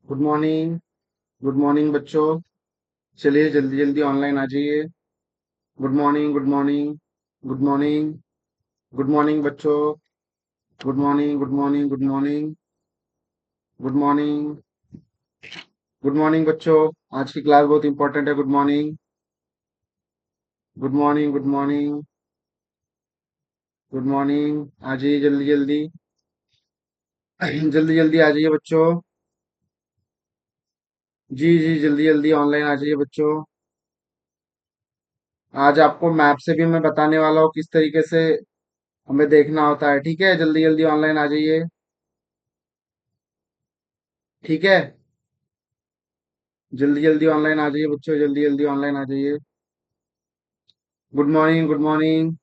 Good morning. Good morning बच्चों। चलिए जल्दी जल्दी ऑनलाइन आ जाइए। Good morning, good morning, good morning, good morning बच्चों। Good morning, good morning, good morning, good morning, good morning बच्चों। आज की क्लास बहुत इंपॉर्टेंट है। Good morning, good morning, good morning, good morning. आ जाइए जल्दी जल्दी। जल्दी जल्दी आ जाइए बच्चों। जी जी, जल्दी जल्दी ऑनलाइन आ जाइए बच्चों। आज आपको मैप से भी मैं बताने वाला हूँ किस तरीके से हमें देखना होता है। ठीक है, जल्दी जल्दी ऑनलाइन आ जाइए। ठीक है, जल्दी जल्दी ऑनलाइन आ जाइए बच्चों, जल्दी जल्दी ऑनलाइन आ जाइए। Good morning, good morning,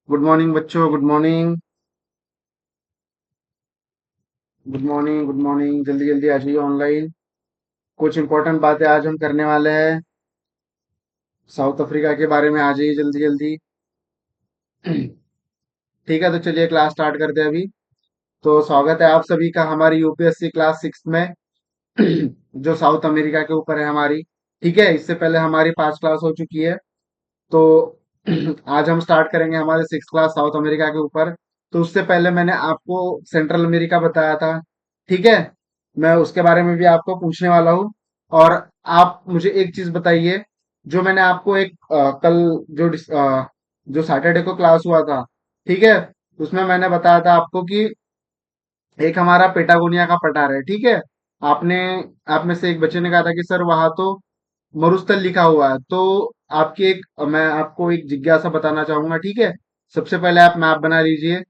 good morning बच्चों, good morning, good morning, good morning. जल्दी जल्दी आ जाइए ऑनलाइन। कुछ इंपॉर्टेंट बातें आज हम करने वाले हैं। साउथ अफ्रीका के बारे में आ जाइए जल्दी जल्दी। ठीक है, तो चलिए क्लास स्टार्ट करते हैं अभी। तो स्वागत है आप सभी का हमारी यूपीएससी क्लास 6 में। जो साउथ अमेरिका के ऊपर है हमारी। ठीक है, इससे पहले हमारी 5 क्लास हो चुकी है। तो आज हम स्टार्ट करेंगे हमारे 6 क्लास साउथ अमेरिका के ऊपर। तो उससे पहले मैंने आपको सेंट्रल अमेरिका बताया था। ठीक है, मैं उसके बारे में भी आपको पूछने वाला हूँ। और आप मुझे एक चीज बताइए। जो मैंने आपको एक कल जो सैटरडे को क्लास हुआ था। ठीक है, उसमें मैंने बताया था आपको कि एक हमारा पेटागोनिया का पठार है। ठीक है, आपने आप में से एक बच्चे ने कहा था कि सर वहां तो मरुस्थल लिखा हुआ है। तो आपकी एक मैं आपको एक जिज्ञासा बताना चाहूंगा। ठीक है, सबसे पहले आप मैप बना लीजिए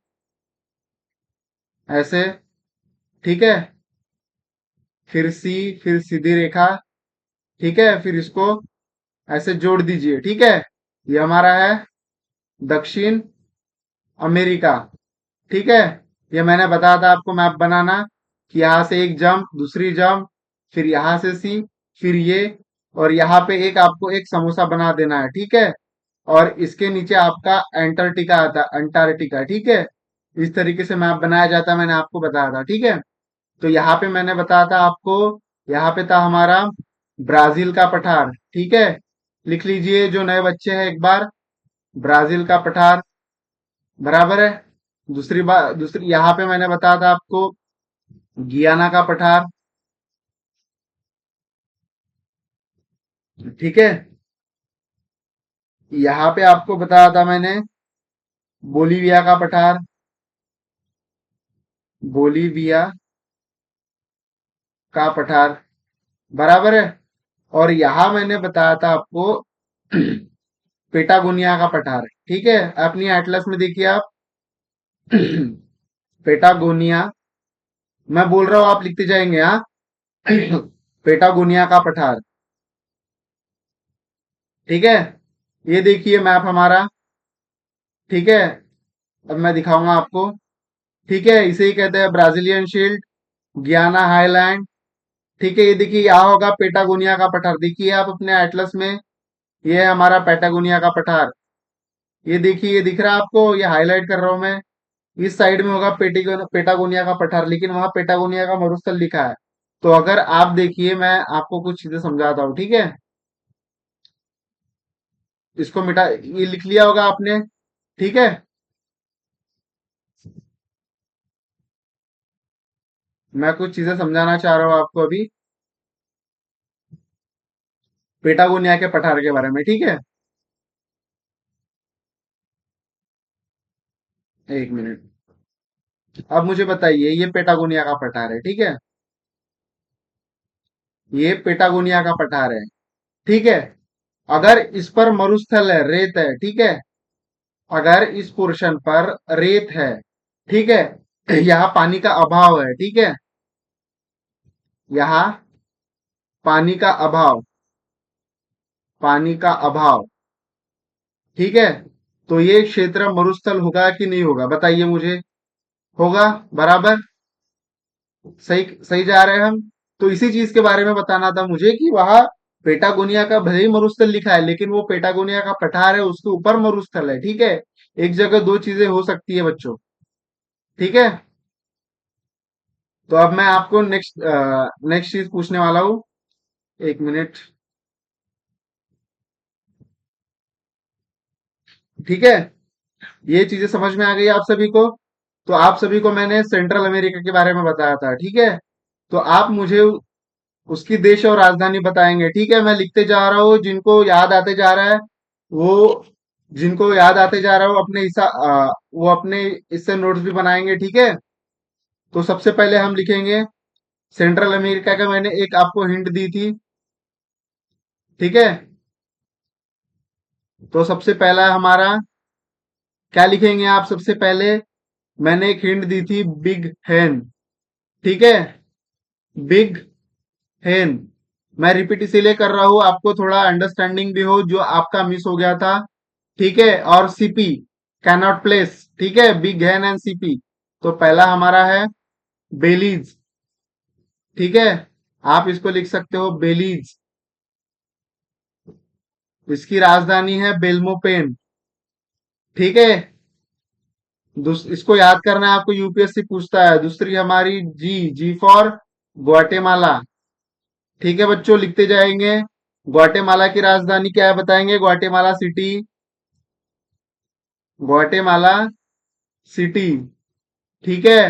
ऐसे। ठीक है, फिर सी, फिर सीधी रेखा। ठीक है, फिर इसको ऐसे जोड़ दीजिए। ठीक है, ये हमारा है दक्षिण अमेरिका। ठीक है, ये मैंने बताया था आपको मैप बनाना कि यहाँ से एक जंप, दूसरी जंप, फिर यहाँ से सी, फिर ये, और यहाँ पे एक आपको एक समोसा बना देना है। ठीक है, और इसके नीचे आपका एंटार्क्टिका आता है, अंटार्कटिका। ठीक है, इस तरीके से मैप बनाया जाता है, मैंने आपको बताया था। ठीक है, तो यहाँ पे मैंने बताया था आपको, यहाँ पे था हमारा ब्राजील का पठार। ठीक है, लिख लीजिए जो नए बच्चे हैं एक बार, ब्राजील का पठार। बराबर है। दूसरी बात, दूसरी यहाँ पे मैंने बताया था आपको गियाना का पठार। ठीक है, यहाँ पे आपको बताया था मैंने बोलीविया का पठार, बोलीविया का पठार। बराबर है। और यहाँ मैंने बताया था आपको पेटागोनिया का पठार। ठीक है, अपनी एटलस में देखिए आप। पेटागोनिया, मैं बोल रहा हूँ आप लिखते जाएंगे। हाँ, पेटागोनिया का पठार। ठीक है, ये देखिए मैप हमारा। ठीक है, अब मैं दिखाऊंगा आपको। ठीक है, इसे ही कहते हैं ब्राजीलियन शील्ड, गियाना हाईलैंड। ठीक है, ये देखिए यहाँ होगा पेटागोनिया का पठार। देखिए आप अपने एटलस में, ये है हमारा पेटागोनिया का पठार। ये देखिए, ये दिख रहा है आपको, ये हाईलाइट कर रहा हूं मैं। इस साइड में होगा पेटागोनिया का पठार, लेकिन वहां पेटागोनिया का मरुस्थल लिखा है। तो अगर आप देखिए, मैं आपको कुछ चीजें समझाता हूँ। ठीक है, इसको मिटा, ये लिख लिया होगा आपने। ठीक है, मैं कुछ चीजें समझाना चाह रहा हूँ आपको अभी पेटागोनिया के पठार के बारे में। ठीक है, एक मिनट। अब मुझे बताइए, ये पेटागोनिया का पठार है। ठीक है, ये पेटागोनिया का पठार है। ठीक है, अगर इस पर मरुस्थल है, रेत है। ठीक है, अगर इस पोर्शन पर रेत है। ठीक है, यहाँ पानी का अभाव है। ठीक है, यहाँ पानी का अभाव, पानी का अभाव। ठीक है, तो ये क्षेत्र मरुस्थल होगा कि नहीं होगा, बताइए मुझे। होगा। बराबर। सही सही जा रहे हैं हम। तो इसी चीज के बारे में बताना था मुझे कि वहां पेटागोनिया का भले ही मरुस्थल लिखा है, लेकिन वो पेटागोनिया का पठार है, उसके ऊपर मरुस्थल है। ठीक है, एक जगह दो चीजें हो सकती है बच्चों। ठीक है, तो अब मैं आपको नेक्स्ट चीज पूछने वाला हूँ। एक मिनट। ठीक है, ये चीजें समझ में आ गई आप सभी को। तो आप सभी को मैंने सेंट्रल अमेरिका के बारे में बताया था, ठीक है। तो आप मुझे उसकी देश और राजधानी बताएंगे, ठीक है। मैं लिखते जा रहा हूँ, जिनको याद आते जा रहा है वो, जिनको याद आते जा रहा हो वो अपने इससे नोट्स भी बनाएंगे, ठीक है। तो सबसे पहले हम लिखेंगे सेंट्रल अमेरिका का, मैंने एक आपको हिंट दी थी, ठीक है। तो सबसे पहला हमारा क्या लिखेंगे आप सबसे पहले, मैंने एक हिंट दी थी, बिग हैन, ठीक है। बिग हैन। मैं रिपीट इसीलिए कर रहा हूं, आपको थोड़ा अंडरस्टैंडिंग भी हो जो आपका मिस हो गया था, ठीक है। और सीपी, कैनॉट प्लेस, ठीक है। Big Hahn and CP. तो पहला हमारा है बेलीज, ठीक है। आप इसको लिख सकते हो बेलीज। इसकी राजधानी है बेल्मोपेन, ठीक है। इसको याद करना है आपको, यूपीएससी पूछता है। दूसरी हमारी जी, जी फॉर ग्वाटेमाला, ठीक है बच्चों, लिखते जाएंगे। ग्वाटेमाला की राजधानी क्या है बताएंगे, ग्वाटेमाला सिटी, ग्वाटेमाला सिटी, ठीक है।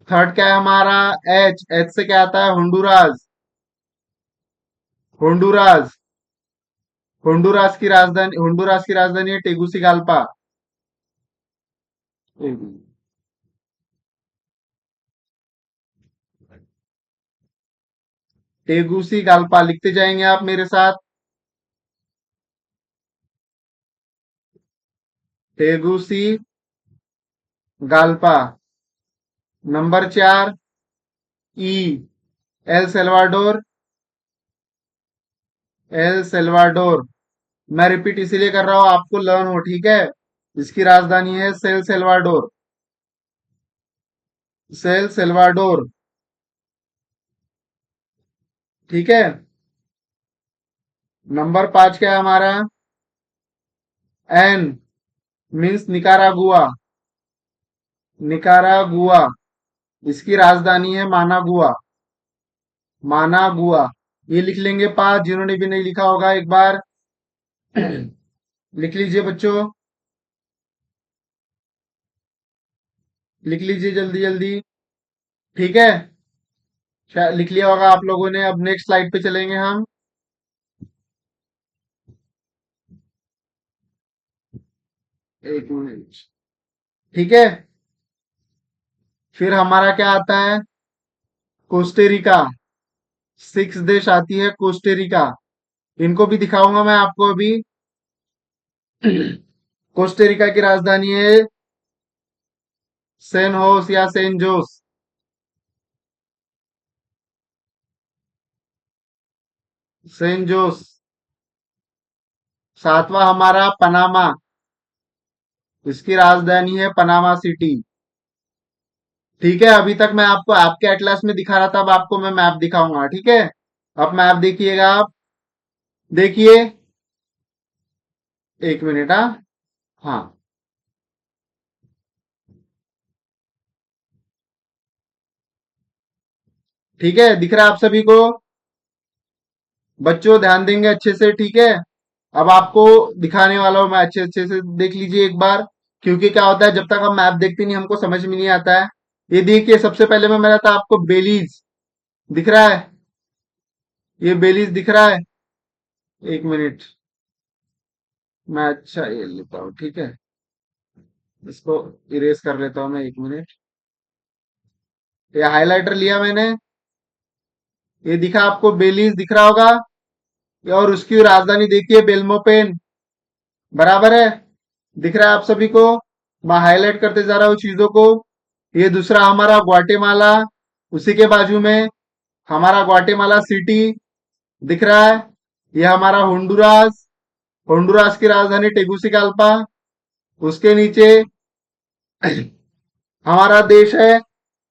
थर्ड क्या है हमारा, एच, एच से क्या आता है, होंडुरास, होंडुरास। होंडुरास की राजधानी है टेगुसिगाल्पा। टेगुसिगाल्पा लिखते जाएंगे आप मेरे साथ। टेगुसी गाल्पा। नंबर 4, ई, एल सेल्वाडोर, एल सेल्वाडोर। मैं रिपीट इसीलिए कर रहा हूं, आपको लर्न हो, ठीक है। इसकी राजधानी है सेल सेल्वाडोर, सेल सेल्वाडोर, ठीक है। नंबर 5 क्या है हमारा, एन, मीन्स निकारागुआ, निकारागुआ। इसकी राजधानी है मानागुआ, मानागुआ। ये लिख लेंगे पास, जिन्होंने भी नहीं लिखा होगा एक बार लिख लीजिए बच्चों, लिख लीजिए जल्दी जल्दी, ठीक है। शायद लिख लिया होगा आप लोगों ने। अब नेक्स्ट स्लाइड पे चलेंगे हम। एक मिनट, ठीक है। फिर हमारा क्या आता है, कोस्टेरिका। 6 देश आती है कोस्टेरिका। इनको भी दिखाऊंगा मैं आपको अभी। कोस्टेरिका की राजधानी है सेन होस या सेन जोस, सेन जोस। सातवां हमारा पनामा। इसकी राजधानी है पनामा सिटी, ठीक है। अभी तक मैं आपको आपके एटलास में दिखा रहा था, अब आपको मैं मैप दिखाऊंगा, ठीक है। अब मैप देखिएगा आप, देखिए। एक मिनट, हाँ, हाँ, ठीक है। दिख रहा है आप सभी को, बच्चों ध्यान देंगे अच्छे से, ठीक है। अब आपको दिखाने वाला हूं मैं, अच्छे अच्छे से देख लीजिए एक बार। क्योंकि क्या होता है, जब तक हम मैप देखते नहीं हमको समझ में नहीं आता है। ये देखिए, सबसे पहले मैं मेरा था आपको बेलीज, दिख रहा है, ये बेलीज दिख रहा है। एक मिनट, मैं अच्छा ये लेता हूँ, ठीक है। इसको इरेज कर लेता हूँ मैं, एक मिनट। ये हाइलाइटर लिया मैंने, ये दिखा आपको, बेलीज दिख रहा होगा। और उसकी राजधानी देखिए, बेल्मोपेन, बराबर है, दिख रहा है आप सभी को। मैं हाईलाइट करते जा रहा हूँ चीजों को। ये दूसरा हमारा ग्वाटेमाला, उसी के बाजू में हमारा ग्वाटेमाला सिटी दिख रहा है। ये हमारा होंडुरास, होंडुरास की राजधानी टेगुसिगाल्पा। उसके नीचे हमारा देश है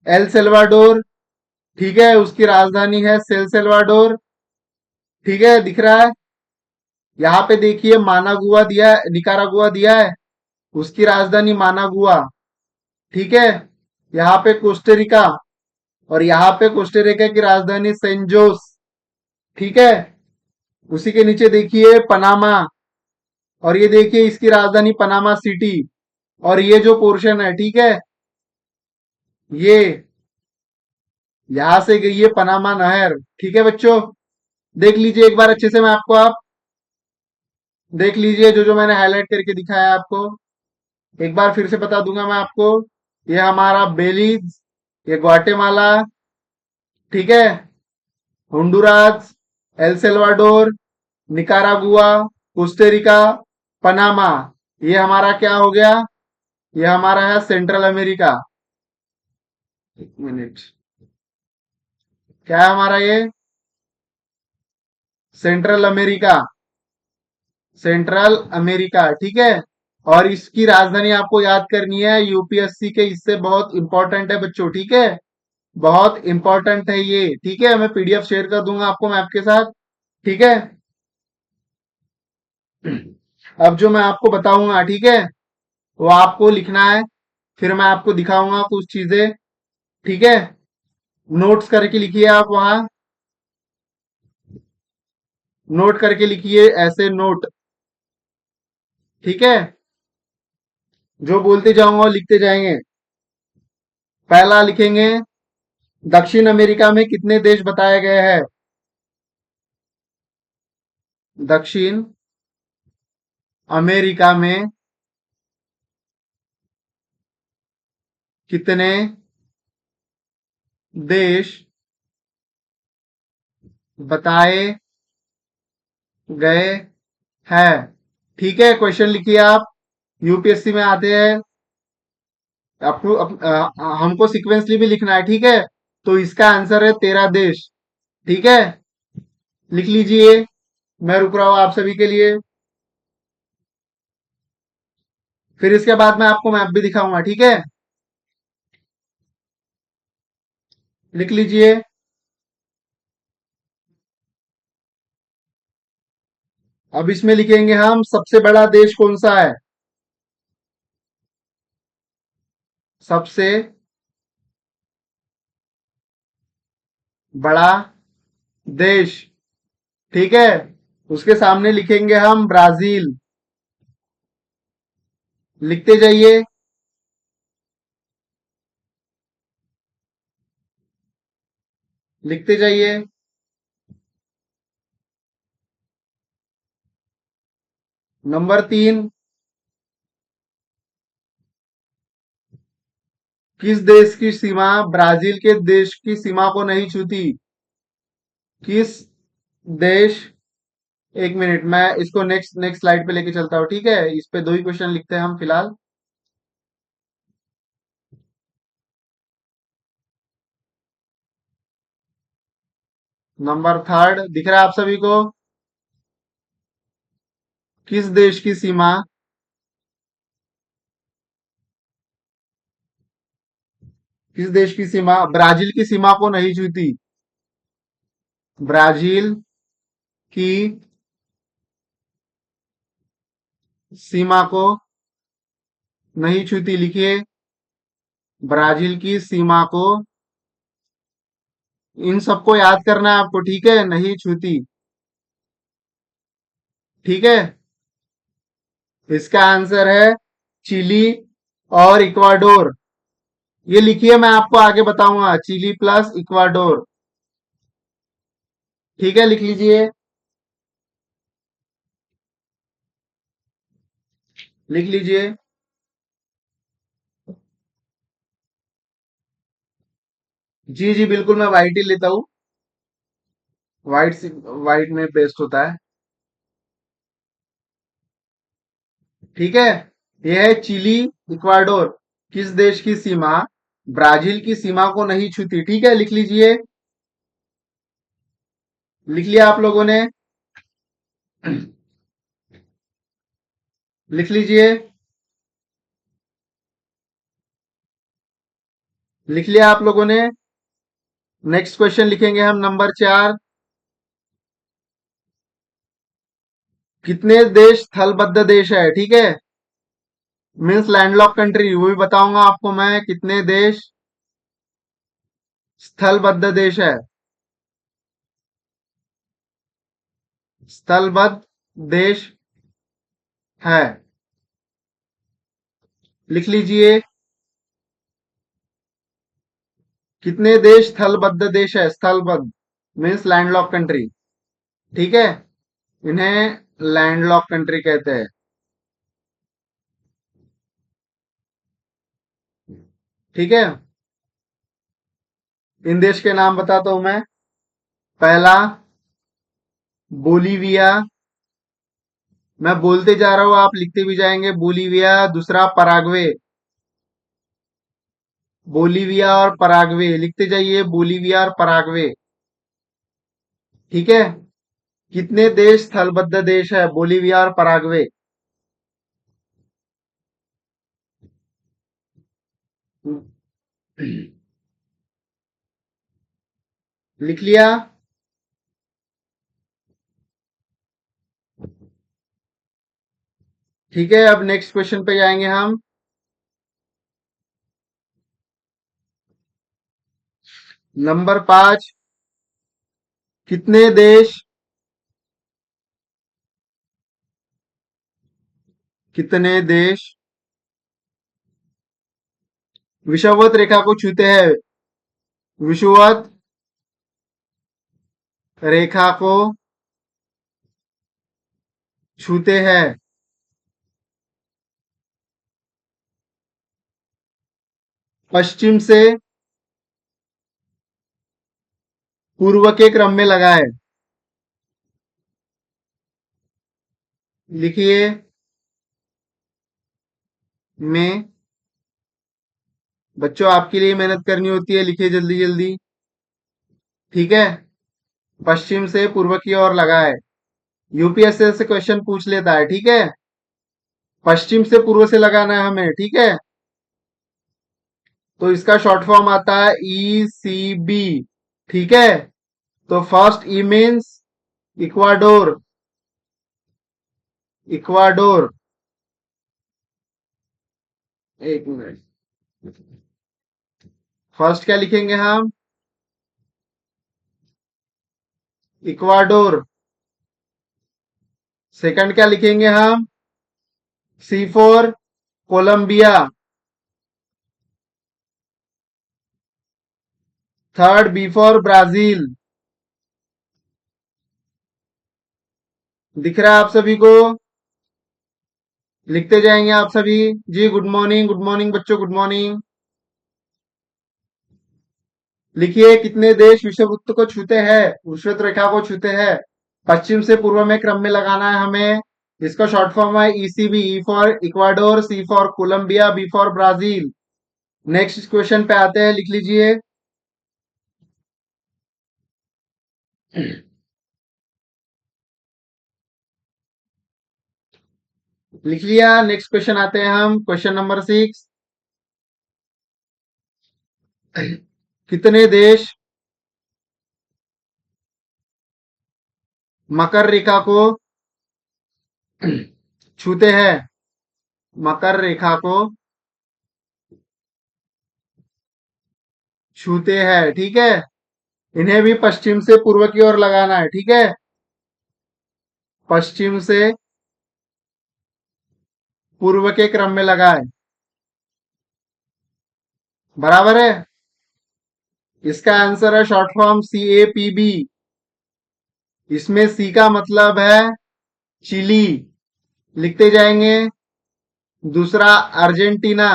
एल सेल्वाडोर, ठीक है। उसकी राजधानी है सेल सेल्वाडोर, ठीक है, दिख रहा है। यहाँ पे देखिए मानागुआ दिया है, निकारागुआ दिया है, उसकी राजधानी मानागुआ, ठीक है। यहाँ पे कोस्टेरिका, और यहाँ पे कोस्टेरिका की राजधानी सेंट जोस। ठीक है। उसी के नीचे देखिए पनामा, और ये देखिए इसकी राजधानी पनामा सिटी। और ये जो पोर्शन है, ठीक है, ये यहां से गई है पनामा नहर। ठीक है बच्चों, देख लीजिए एक बार अच्छे से, मैं आपको आप देख लीजिए जो जो मैंने हाईलाइट करके दिखाया आपको। एक बार फिर से बता दूंगा मैं आपको। ये हमारा बेलीज, ये ग्वाटेमाला, ठीक है, Honduras, El Salvador, Nicaragua, Costa Rica, Panama. ये हमारा क्या हो गया? ये हमारा है सेंट्रल अमेरिका। एक मिनट, क्या है हमारा ये? Central America, central America. ठीक है। और इसकी राजधानी आपको याद करनी है, यूपीएससी के इससे बहुत इंपॉर्टेंट है बच्चों। ठीक है, बहुत इंपॉर्टेंट है ये। ठीक है, मैं पीडीएफ शेयर कर दूंगा आपको मैप के साथ। ठीक है। अब जो मैं आपको बताऊंगा, ठीक है, वो आपको लिखना है, फिर मैं आपको दिखाऊंगा कुछ चीजें। ठीक है, नोट्स करके लिखिए आप वहां, नोट करके लिखिए ऐसे नोट। ठीक है, जो बोलते जाऊंगा वो लिखते जाएंगे। पहला लिखेंगे, दक्षिण अमेरिका में कितने देश बताए गए हैं? दक्षिण अमेरिका में कितने देश बताए गए हैं? ठीक है, क्वेश्चन लिखिए आप, यूपीएससी में आते हैं। आपको हमको सिक्वेंसली भी लिखना है। ठीक है, तो इसका आंसर है 13 देश। ठीक है, लिख लीजिए, मैं रुक रहा हूं आप सभी के लिए। फिर इसके बाद मैं आपको मैप भी दिखाऊंगा। ठीक है, लिख लीजिए। अब इसमें लिखेंगे हम सबसे बड़ा देश कौन सा है? सबसे बड़ा देश। ठीक है, उसके सामने लिखेंगे हम ब्राजील। लिखते जाइए, लिखते जाइए। नंबर 3, किस देश की सीमा ब्राजील के देश की सीमा को नहीं छूती? किस देश, एक मिनट, मैं इसको नेक्स्ट नेक्स्ट स्लाइड पे लेके चलता हूँ। ठीक है, इस पे दो ही क्वेश्चन लिखते हैं हम फिलहाल। नंबर 3 दिख रहा है आप सभी को? किस देश की सीमा, किस देश की सीमा ब्राजील की सीमा को नहीं छूती? ब्राजील की सीमा को नहीं छूती, लिखिए, ब्राजील की सीमा को, इन सबको याद करना है आपको। ठीक है, नहीं छूती। ठीक है, इसका आंसर है चिली और इक्वाडोर। ये लिखिए, मैं आपको आगे बताऊंगा, चिली प्लस इक्वाडोर। ठीक है, लिख लीजिए, लिख लीजिए। जी जी बिल्कुल, मैं वाइट ही लेता हूँ। वाइट से, वाइट में बेस्ट होता है। ठीक है, यह है चिली, इक्वाडोर। किस देश की सीमा ब्राजील की सीमा को नहीं छूती? ठीक है, लिख लीजिए, लिख लिया आप लोगों ने? लिख लीजिए, लिख लिया आप लोगों ने? नेक्स्ट क्वेश्चन लिखेंगे हम, नंबर 4, कितने देश थलबद्ध देश है? ठीक है, मीन्स लैंडलॉक कंट्री, वो भी बताऊंगा आपको मैं, कितने देश स्थलबद्ध देश है। स्थलबद्ध देश है। लिख लीजिए। कितने देश स्थलबद्ध देश है? स्थलबद्ध मीन्स लैंडलॉक कंट्री। ठीक है, इन्हें लैंडलॉक कंट्री कहते हैं। ठीक है, इन देश के नाम बताता हूं मैं। पहला बोलीविया। मैं बोलते जा रहा हूं, आप लिखते भी जाएंगे। बोलीविया। दूसरा पराग्वे। बोलीविया और पराग्वे लिखते जाइए। बोलीविया और पराग्वे। ठीक है, कितने देश स्थलबद्ध देश है? बोलीविया और पराग्वे। लिख लिया। ठीक है, अब नेक्स्ट क्वेश्चन पे जाएंगे हम। नंबर 5। कितने देश कितने देश विषुवत रेखा को छूते हैं? विषुवत रेखा को छूते हैं। पश्चिम से पूर्व के क्रम में लगाए। लिखिए। में बच्चों आपके लिए मेहनत करनी होती है, लिखिए जल्दी जल्दी। ठीक है, पश्चिम से पूर्व की ओर लगाए। यूपीएससी से क्वेश्चन पूछ लेता है। ठीक है, पश्चिम से पूर्व से लगाना है हमें। ठीक है, तो इसका शॉर्ट फॉर्म आता है ECB। ठीक है, तो first E means Ecuador. Ecuador. एक मिनट। फर्स्ट क्या लिखेंगे हम? इक्वाडोर। सेकंड क्या लिखेंगे हम? C4 Colombia. Third B4 Brazil. दिख रहा है आप सभी को? लिखते जाएंगे आप सभी। जी गुड मॉर्निंग, गुड मॉर्निंग बच्चों, गुड मॉर्निंग। लिखिए कितने देश विषुववृत्त को छूते हैं, विषुवत रेखा को छूते हैं? पश्चिम से पूर्व में क्रम में लगाना है हमें। इसका शॉर्ट फॉर्म है ECB। E for Ecuador, C for Colombia, B for Brazil. Next question पे आते हैं, लिख लीजिए। लिख लिया। नेक्स्ट क्वेश्चन आते हैं हम, क्वेश्चन नंबर 6। कितने देश मकर रेखा को छूते हैं? मकर रेखा को छूते हैं। ठीक है, इन्हें भी पश्चिम से पूर्व की ओर लगाना है। ठीक है, पश्चिम से पूर्व के क्रम में लगाए। बराबर है। इसका आंसर है शॉर्ट फॉर्म CAPB। इसमें सी का मतलब है चिली। लिखते जाएंगे। दूसरा अर्जेंटीना।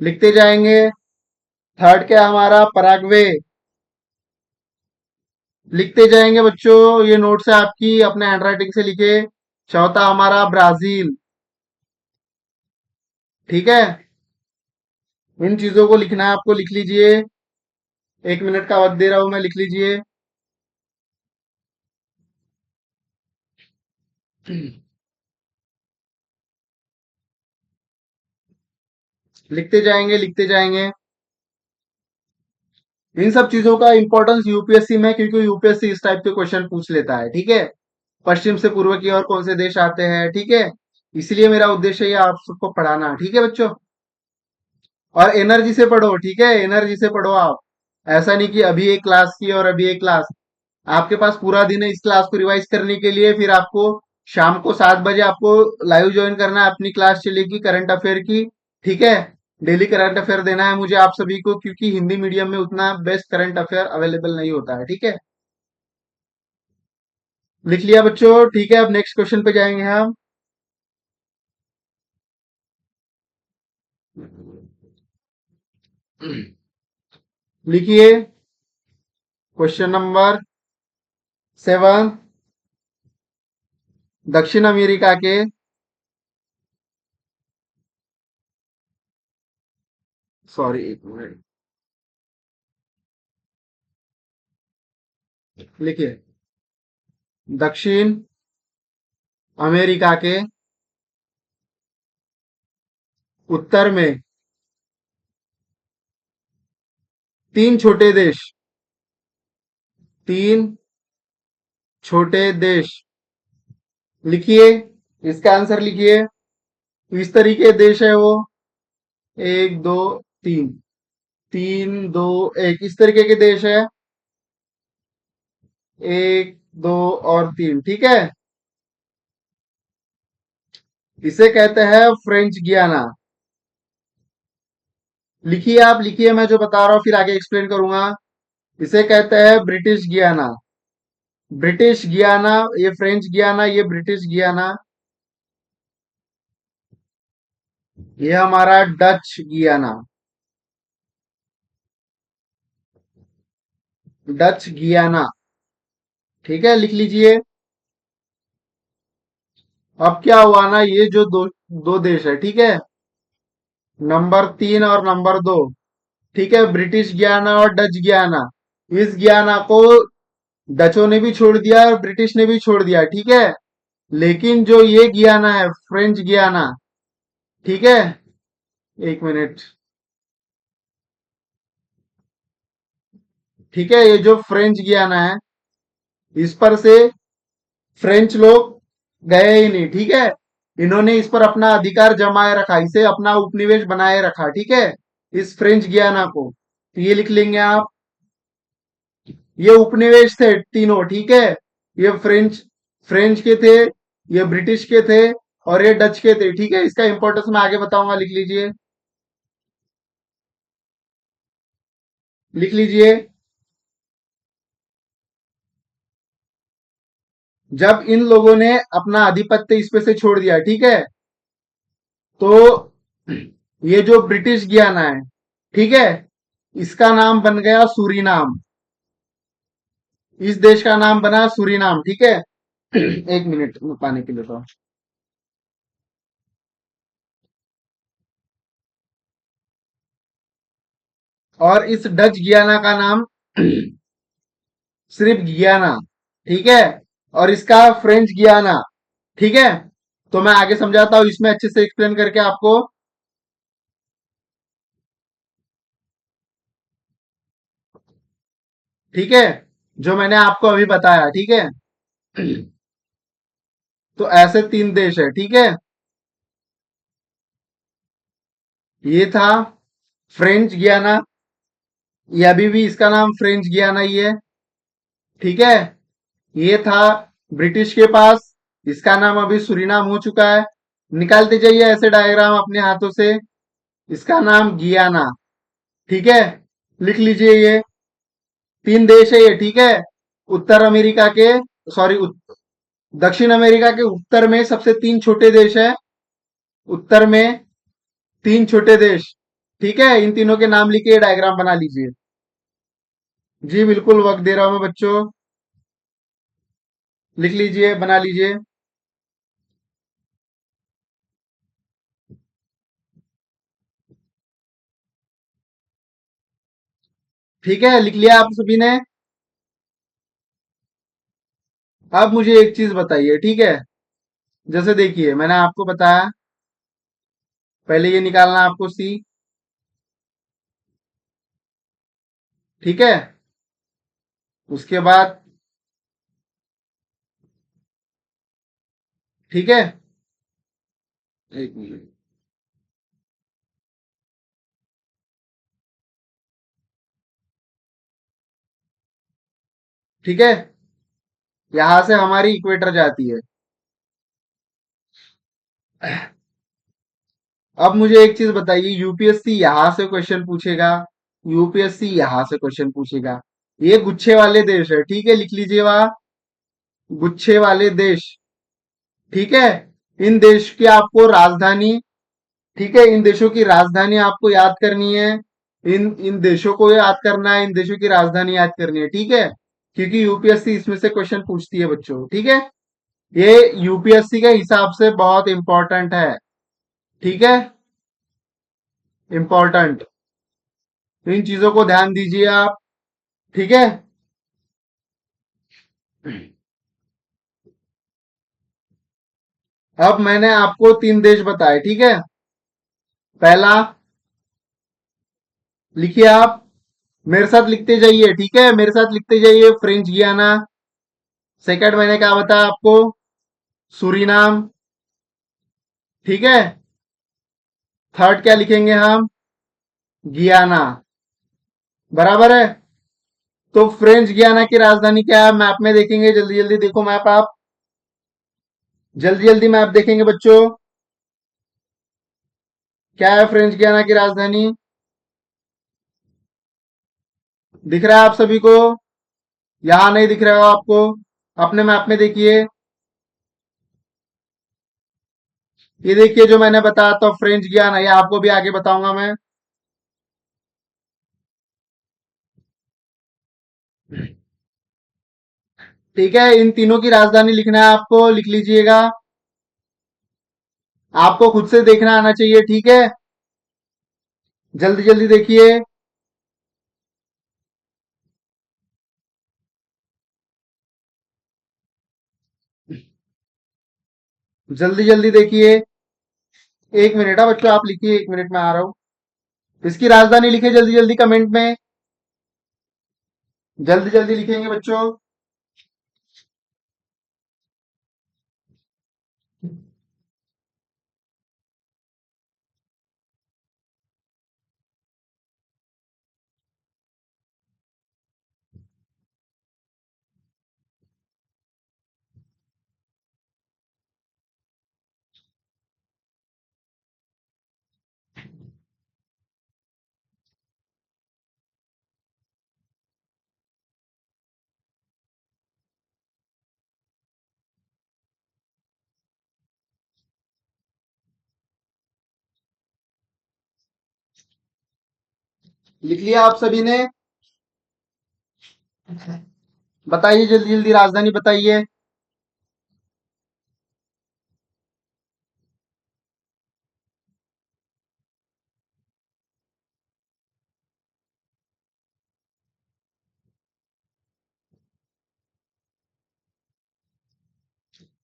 लिखते जाएंगे। थर्ड क्या हमारा? पराग्वे। लिखते जाएंगे बच्चों, ये नोट्स है आपकी, अपने हैंडराइटिंग से लिखे। चौथा हमारा ब्राजील। ठीक है, इन चीजों को लिखना है आपको, लिख लीजिए। 1 मिनट का वक्त दे रहा हूं मैं, लिख लीजिए। लिखते जाएंगे, लिखते जाएंगे। इन सब चीजों का इंपॉर्टेंस यूपीएससी में, क्योंकि यूपीएससी इस टाइप के क्वेश्चन पूछ लेता है। ठीक है, पश्चिम से पूर्व की ओर कौन से देश आते हैं? ठीक है, इसलिए मेरा उद्देश्य ये आप सबको पढ़ाना। ठीक है बच्चों, और एनर्जी से पढ़ो, ठीक है, एनर्जी से पढ़ो आप। ऐसा नहीं कि अभी एक क्लास की और अभी एक क्लास। आपके पास पूरा दिन है इस क्लास को रिवाइज करने के लिए, फिर आपको शाम को 7 बजे आपको लाइव ज्वाइन करना है, अपनी क्लास चलेगी करंट अफेयर की, ठीक है। डेली करंट अफेयर देना है मुझे आप सभी को, क्योंकि हिंदी मीडियम में उतना बेस्ट करंट अफेयर अवेलेबल नहीं होता है, ठीक है। लिख लिया बच्चों, ठीक है। अब नेक्स्ट क्वेश्चन पे जाएंगे हम। लिखिए क्वेश्चन नंबर 7। दक्षिण अमेरिका के, सॉरी एक मिनट, लिखिए दक्षिण अमेरिका के उत्तर में तीन छोटे देश, तीन छोटे देश, लिखिए इसका आंसर लिखिए। इस तरीके देश है वो, एक दो तीन, तीन दो एक, इस तरीके के देश है, एक दो और तीन, ठीक है। इसे कहते हैं फ्रेंच गियाना। लिखिए आप, लिखिए, मैं जो बता रहा हूं फिर आगे एक्सप्लेन करूंगा। इसे कहते हैं ब्रिटिश गियाना। ब्रिटिश गियाना, ये फ्रेंच गियाना, ये ब्रिटिश गियाना, ये हमारा डच गियाना, डच गियाना, ठीक है, लिख लीजिए। अब क्या हुआ ना, ये जो दो दो देश है, ठीक है, नंबर 3 और नंबर 2, ठीक है, ब्रिटिश गियाना और डच गियाना। इस गियाना को डचों ने भी छोड़ दिया और ब्रिटिश ने भी छोड़ दिया, ठीक है। लेकिन जो ये गियाना है फ्रेंच गियाना, ठीक है, एक मिनट, ठीक है, ये जो फ्रेंच गियाना है, इस पर से फ्रेंच लोग गए ही नहीं, ठीक है। इन्होंने इस पर अपना अधिकार जमाए रखा, इसे अपना उपनिवेश बनाए रखा, ठीक है, इस फ्रेंच गियाना को। तो ये लिख लेंगे आप, ये उपनिवेश थे तीनों, ठीक है। ये फ्रेंच फ्रेंच के थे, ये ब्रिटिश के थे और ये डच के थे, ठीक है। इसका इंपॉर्टेंस मैं आगे बताऊंगा, लिख लीजिए, लिख लीजिए। जब इन लोगों ने अपना आधिपत्य इस पे से छोड़ दिया, ठीक है, तो ये जो ब्रिटिश गियाना है, ठीक है, इसका नाम बन गया सूरीनाम। इस देश का नाम बना सूरीनाम, ठीक है। एक मिनट मैं पानी पी लेता हूँ। और इस डच गियाना का नाम सिर्फ गियाना, ठीक है। और इसका फ्रेंच गियाना, ठीक है। तो मैं आगे समझाता हूं इसमें अच्छे से एक्सप्लेन करके आपको, ठीक है, जो मैंने आपको अभी बताया, ठीक है। तो ऐसे तीन देश है, ठीक है। ये था फ्रेंच गियाना, ये अभी भी इसका नाम फ्रेंच गियाना ही है, ठीक है। ये था ब्रिटिश के पास, इसका नाम अभी सुरीनाम हो चुका है। निकालते जाइए ऐसे डायग्राम अपने हाथों से, इसका नाम गियाना, ठीक है। लिख लीजिए ये तीन देश है ये, ठीक है। उत्तर अमेरिका के, सॉरी, दक्षिण अमेरिका के उत्तर में सबसे तीन छोटे देश है, उत्तर में तीन छोटे देश, ठीक है। इन तीनों के नाम लिखिए, डायग्राम बना लीजिए। जी बिल्कुल, वक्त दे रहा हूं मैं बच्चों, लिख लीजिए, बना लीजिए। ठीक है, लिख लिया आप सभी ने। अब मुझे एक चीज बताइए, ठीक है। जैसे देखिए मैंने आपको बताया, पहले ये निकालना है आपको सी, ठीक है। उसके बाद, ठीक है, एक मिनट, ठीक है, यहां से हमारी इक्वेटर जाती है। अब मुझे एक चीज बताइए, यूपीएससी यहां से क्वेश्चन पूछेगा, यूपीएससी यहां से क्वेश्चन पूछेगा। ये गुच्छे वाले देश है, ठीक है, लिख लीजिए वहां, गुच्छे वाले देश। ठीक है, इन देश की आपको राजधानी, ठीक है, इन देशों की राजधानी आपको याद करनी है। इन इन देशों को याद करना है, इन देशों की राजधानी याद करनी है, ठीक है, क्योंकि यूपीएससी इसमें से क्वेश्चन पूछती है बच्चों। ठीक है, ये यूपीएससी के हिसाब से बहुत इंपॉर्टेंट है। ठीक है, इंपॉर्टेंट, इन चीजों को ध्यान दीजिए आप। ठीक है, अब मैंने आपको 3 देश बताए, ठीक है। पहला लिखिए आप, मेरे साथ लिखते जाइए, ठीक है, मेरे साथ लिखते जाइए, फ्रेंच गियाना। सेकंड मैंने क्या बताया आपको, सूरीनाम। ठीक है, थर्ड क्या लिखेंगे हम, गियाना। बराबर है। तो फ्रेंच गियाना की राजधानी क्या है, मैप में देखेंगे, जल्दी जल्दी देखो मैप आप, जल्दी जल्दी मैप देखेंगे बच्चों। क्या है फ्रेंच गियाना की राजधानी, दिख रहा है आप सभी को, यहां नहीं दिख रहा हो आपको, अपने मैप में देखिए। ये देखिए जो मैंने बताया था फ्रेंच गियाना, ये आपको भी आगे बताऊंगा मैं। ठीक है, इन तीनों की राजधानी लिखना है आपको, लिख लीजिएगा। आपको खुद से देखना आना चाहिए, ठीक है, जल्दी जल्दी देखिए, जल्दी जल्दी देखिए। 1 मिनट है बच्चों, आप लिखिए, 1 मिनट में आ रहा हूं। इसकी राजधानी लिखिए जल्दी जल्दी कमेंट में, जल्दी जल्दी लिखेंगे बच्चों। लिख लिया आप सभी ने, बताइए जल्दी जल्दी राजधानी बताइए।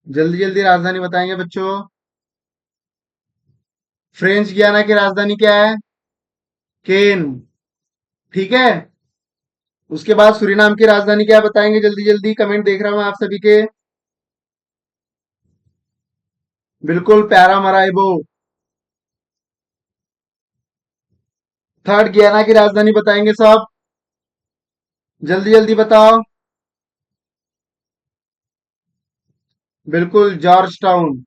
जल्दी जल्दी राजधानी बताएंगे बच्चों। फ्रेंच गियाना की राजधानी क्या है, केन। ठीक है, उसके बाद सूरीनाम की राजधानी क्या बताएंगे, जल्दी जल्दी, कमेंट देख रहा हूं आप सभी के। बिल्कुल, प्यारा मराइबो। थर्ड गियाना की राजधानी बताएंगे सब, जल्दी जल्दी बताओ। बिल्कुल, जॉर्ज टाउन।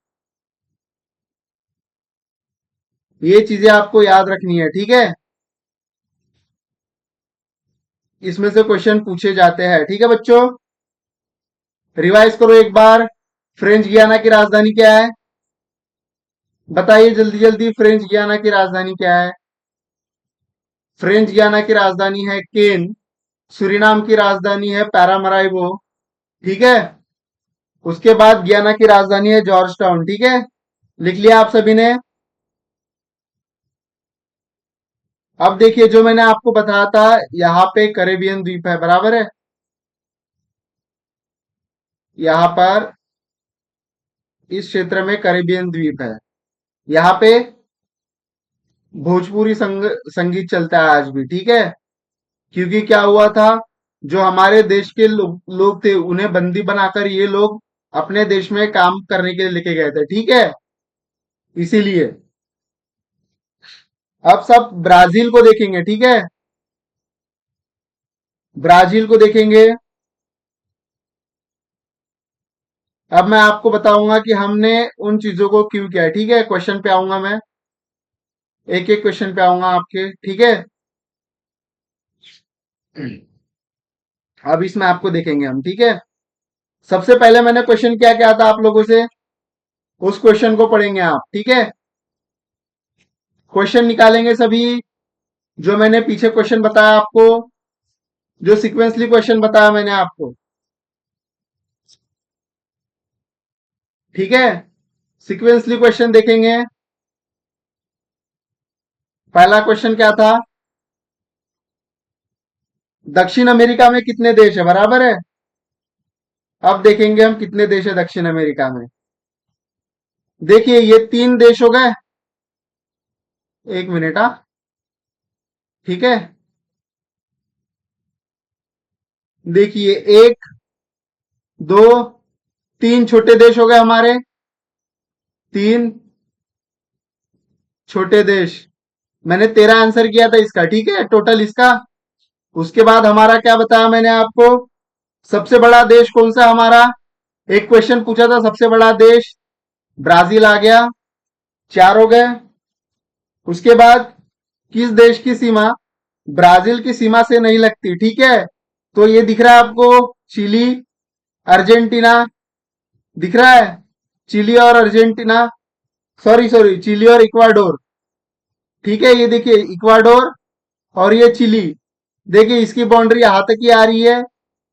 ये चीजें आपको याद रखनी है, ठीक है, इसमें से क्वेश्चन पूछे जाते हैं। ठीक है बच्चों, रिवाइज करो एक बार। फ्रेंच गियाना की राजधानी क्या है, बताइए जल्दी जल्दी, फ्रेंच गियाना की राजधानी क्या है। फ्रेंच गियाना की राजधानी है केन, सूरीनाम की राजधानी है पैरामराइबो। ठीक है, उसके बाद गियाना की राजधानी है जॉर्ज टाउन। ठीक है, लिख लिया आप सभी ने। अब देखिए जो मैंने आपको बताया था, यहाँ पे कैरेबियन द्वीप है, बराबर है, यहाँ पर इस क्षेत्र में कैरेबियन द्वीप है। यहाँ पे भोजपुरी संगीत चलता है आज भी, ठीक है, क्योंकि क्या हुआ था, जो हमारे देश के लोग थे, उन्हें बंदी बनाकर ये लोग अपने देश में काम करने के लिए लेके गए थे, ठीक है, इसीलिए। अब सब ब्राजील को देखेंगे, ठीक है, ब्राजील को देखेंगे। अब मैं आपको बताऊंगा कि हमने उन चीजों को क्यों किया है। ठीक है, क्वेश्चन पे आऊंगा मैं, एक एक क्वेश्चन पे आऊंगा आपके। ठीक है, अब इसमें आपको देखेंगे हम। ठीक है, सबसे पहले मैंने क्वेश्चन क्या किया था आप लोगों से, उस क्वेश्चन को पढ़ेंगे आप। ठीक है, क्वेश्चन निकालेंगे सभी, जो मैंने पीछे क्वेश्चन बताया आपको, जो सिक्वेंसली क्वेश्चन बताया मैंने आपको। ठीक है, सिक्वेंसली क्वेश्चन देखेंगे। पहला क्वेश्चन क्या था, दक्षिण अमेरिका में कितने देश है, बराबर है। अब देखेंगे हम कितने देश है दक्षिण अमेरिका में। देखिए ये 3 देश हो गए। एक मिनट, हाँ। ठीक है, देखिए 1, 2, 3 छोटे देश हो गए हमारे, 3 छोटे देश। मैंने 13 आंसर किया था इसका। ठीक है, टोटल इसका। उसके बाद हमारा क्या बताया मैंने आपको, सबसे बड़ा देश कौन सा हमारा, एक क्वेश्चन पूछा था सबसे बड़ा देश, ब्राजील आ गया, 4 हो गए। उसके बाद किस देश की सीमा ब्राजील की सीमा से नहीं लगती। ठीक है, तो ये दिख रहा है आपको, चिली, अर्जेंटीना, दिख रहा है, चिली और अर्जेंटीना, सॉरी सॉरी, चिली और इक्वाडोर। ठीक है, ये देखिए इक्वाडोर और ये चिली, देखिए इसकी बाउंड्री यहां तक ही आ रही है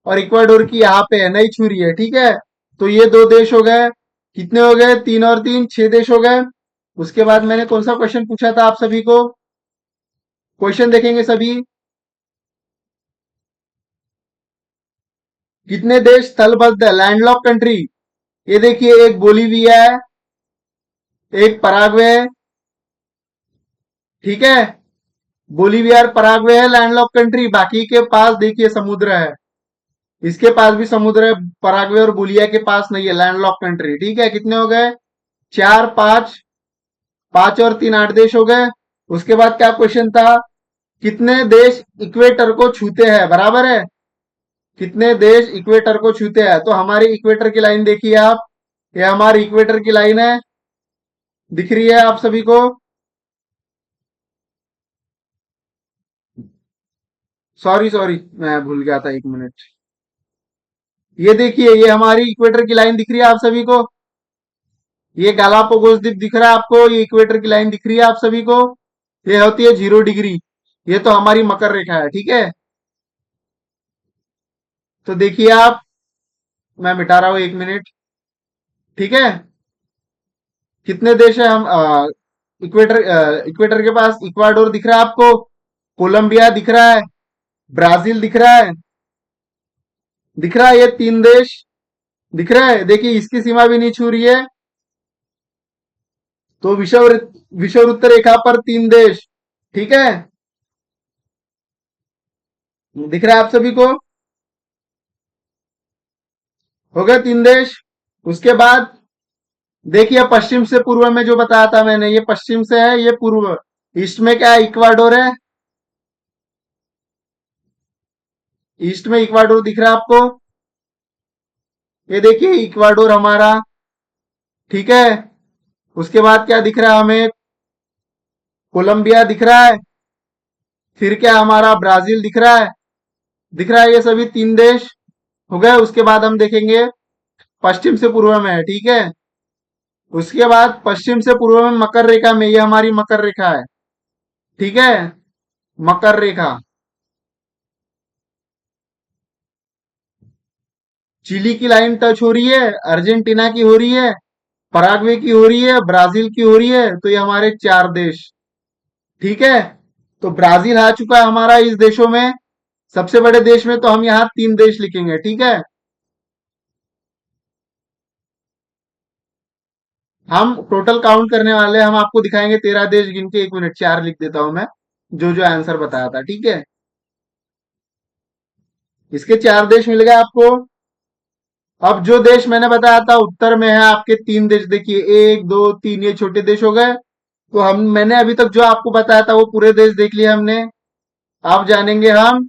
और इक्वाडोर की यहाँ पे है, नहीं छू रही है। ठीक है, तो ये 2 देश हो गए, कितने हो गए, 3 और 3, 6 देश हो गए। उसके बाद मैंने कौन सा क्वेश्चन पूछा था आप सभी को, क्वेश्चन देखेंगे सभी, कितने देश स्थलबद्ध है, लैंडलॉक कंट्री। ये देखिए एक बोलीविया है, एक पराग्वे है। ठीक है, बोलीविया और पराग्वे है लैंडलॉक कंट्री, बाकी के पास देखिए समुद्र है, इसके पास भी समुद्र है, पराग्वे और बोलिया के पास नहीं है, लैंडलॉक कंट्री। ठीक है, कितने हो गए, 4, 5, 5 और 3, 8 देश हो गए। उसके बाद क्या क्वेश्चन था, कितने देश इक्वेटर को छूते हैं, बराबर है, कितने देश इक्वेटर को छूते हैं। तो हमारी इक्वेटर की लाइन देखिए आप, ये हमारी इक्वेटर की लाइन है, दिख रही है आप सभी को। सॉरी सॉरी, मैं भूल गया था, एक मिनट। ये देखिए ये हमारी इक्वेटर की लाइन दिख रही है आप सभी को, ये गालापागोस द्वीप दिख रहा है आपको, ये इक्वेटर की लाइन दिख रही है आप सभी को, ये होती है 0 डिग्री, ये तो हमारी मकर रेखा है। ठीक है, तो देखिए आप, मैं मिटा रहा हूं, एक मिनट। ठीक है, कितने देश है हम, इक्वेटर के पास इक्वाडोर दिख रहा है आपको, कोलंबिया दिख रहा है, ब्राजील दिख रहा है, दिख रहा है, ये 3 देश दिख रहा है, देखिए इसकी सीमा भी नहीं छू रही है। तो विषुववृत्त रेखा पर 3 देश। ठीक है, दिख रहा है आप सभी को, हो गए 3 देश। उसके बाद देखिए पश्चिम से पूर्व में जो बताया था मैंने, ये पश्चिम से है, ये पूर्व, ईस्ट में क्या है, इक्वाडोर है, ईस्ट में इक्वाडोर दिख रहा है आपको, ये देखिए इक्वाडोर हमारा। ठीक है, उसके बाद क्या दिख रहा है हमें, कोलंबिया दिख रहा है, फिर क्या हमारा ब्राजील दिख रहा है, दिख रहा है, ये सभी 3 देश हो गए। उसके बाद हम देखेंगे पश्चिम से पूर्व में है। ठीक है, उसके बाद पश्चिम से पूर्व में मकर रेखा में, ये हमारी मकर रेखा है। ठीक है, मकर रेखा, चिली की लाइन टच हो रही है, अर्जेंटीना की हो रही है, पराग्वे की हो रही है, ब्राजील की हो रही है, तो ये हमारे 4 देश। ठीक है, तो ब्राजील आ चुका है हमारा इस देशों में, सबसे बड़े देश में, तो हम यहाँ 3 देश लिखेंगे। ठीक है, हम टोटल काउंट करने वाले हैं, हम आपको दिखाएंगे 13 देश गिन के, एक मिनट 4 लिख देता हूं मैं, जो जो आंसर बताया था। ठीक है, इसके 4 देश मिल गए आपको। अब जो देश मैंने बताया था उत्तर में है आपके 3 देश, देखिए 1, 2, 3, ये छोटे देश हो गए। तो हम मैंने अभी तक जो आपको बताया था वो पूरे देश देख लिए हमने। अब जानेंगे हम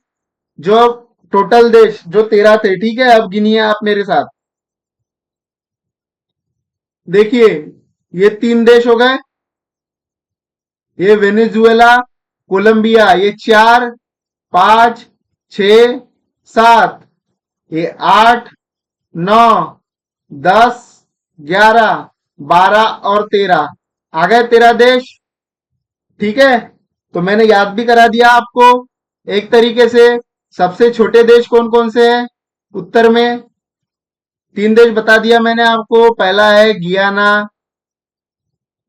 जो टोटल देश जो 13 थे। ठीक है, अब गिनिए आप मेरे साथ, देखिए, ये 3 देश हो गए, ये वेनेजुएला, कोलंबिया, ये 4, 5, 6, 7, ये 8, 9, 10, 11, 12 और 13 आ गए 13 देश। ठीक है, तो मैंने याद भी करा दिया आपको एक तरीके से। सबसे छोटे देश कौन कौन से हैं उत्तर में? 3 देश बता दिया मैंने आपको। पहला है गियाना,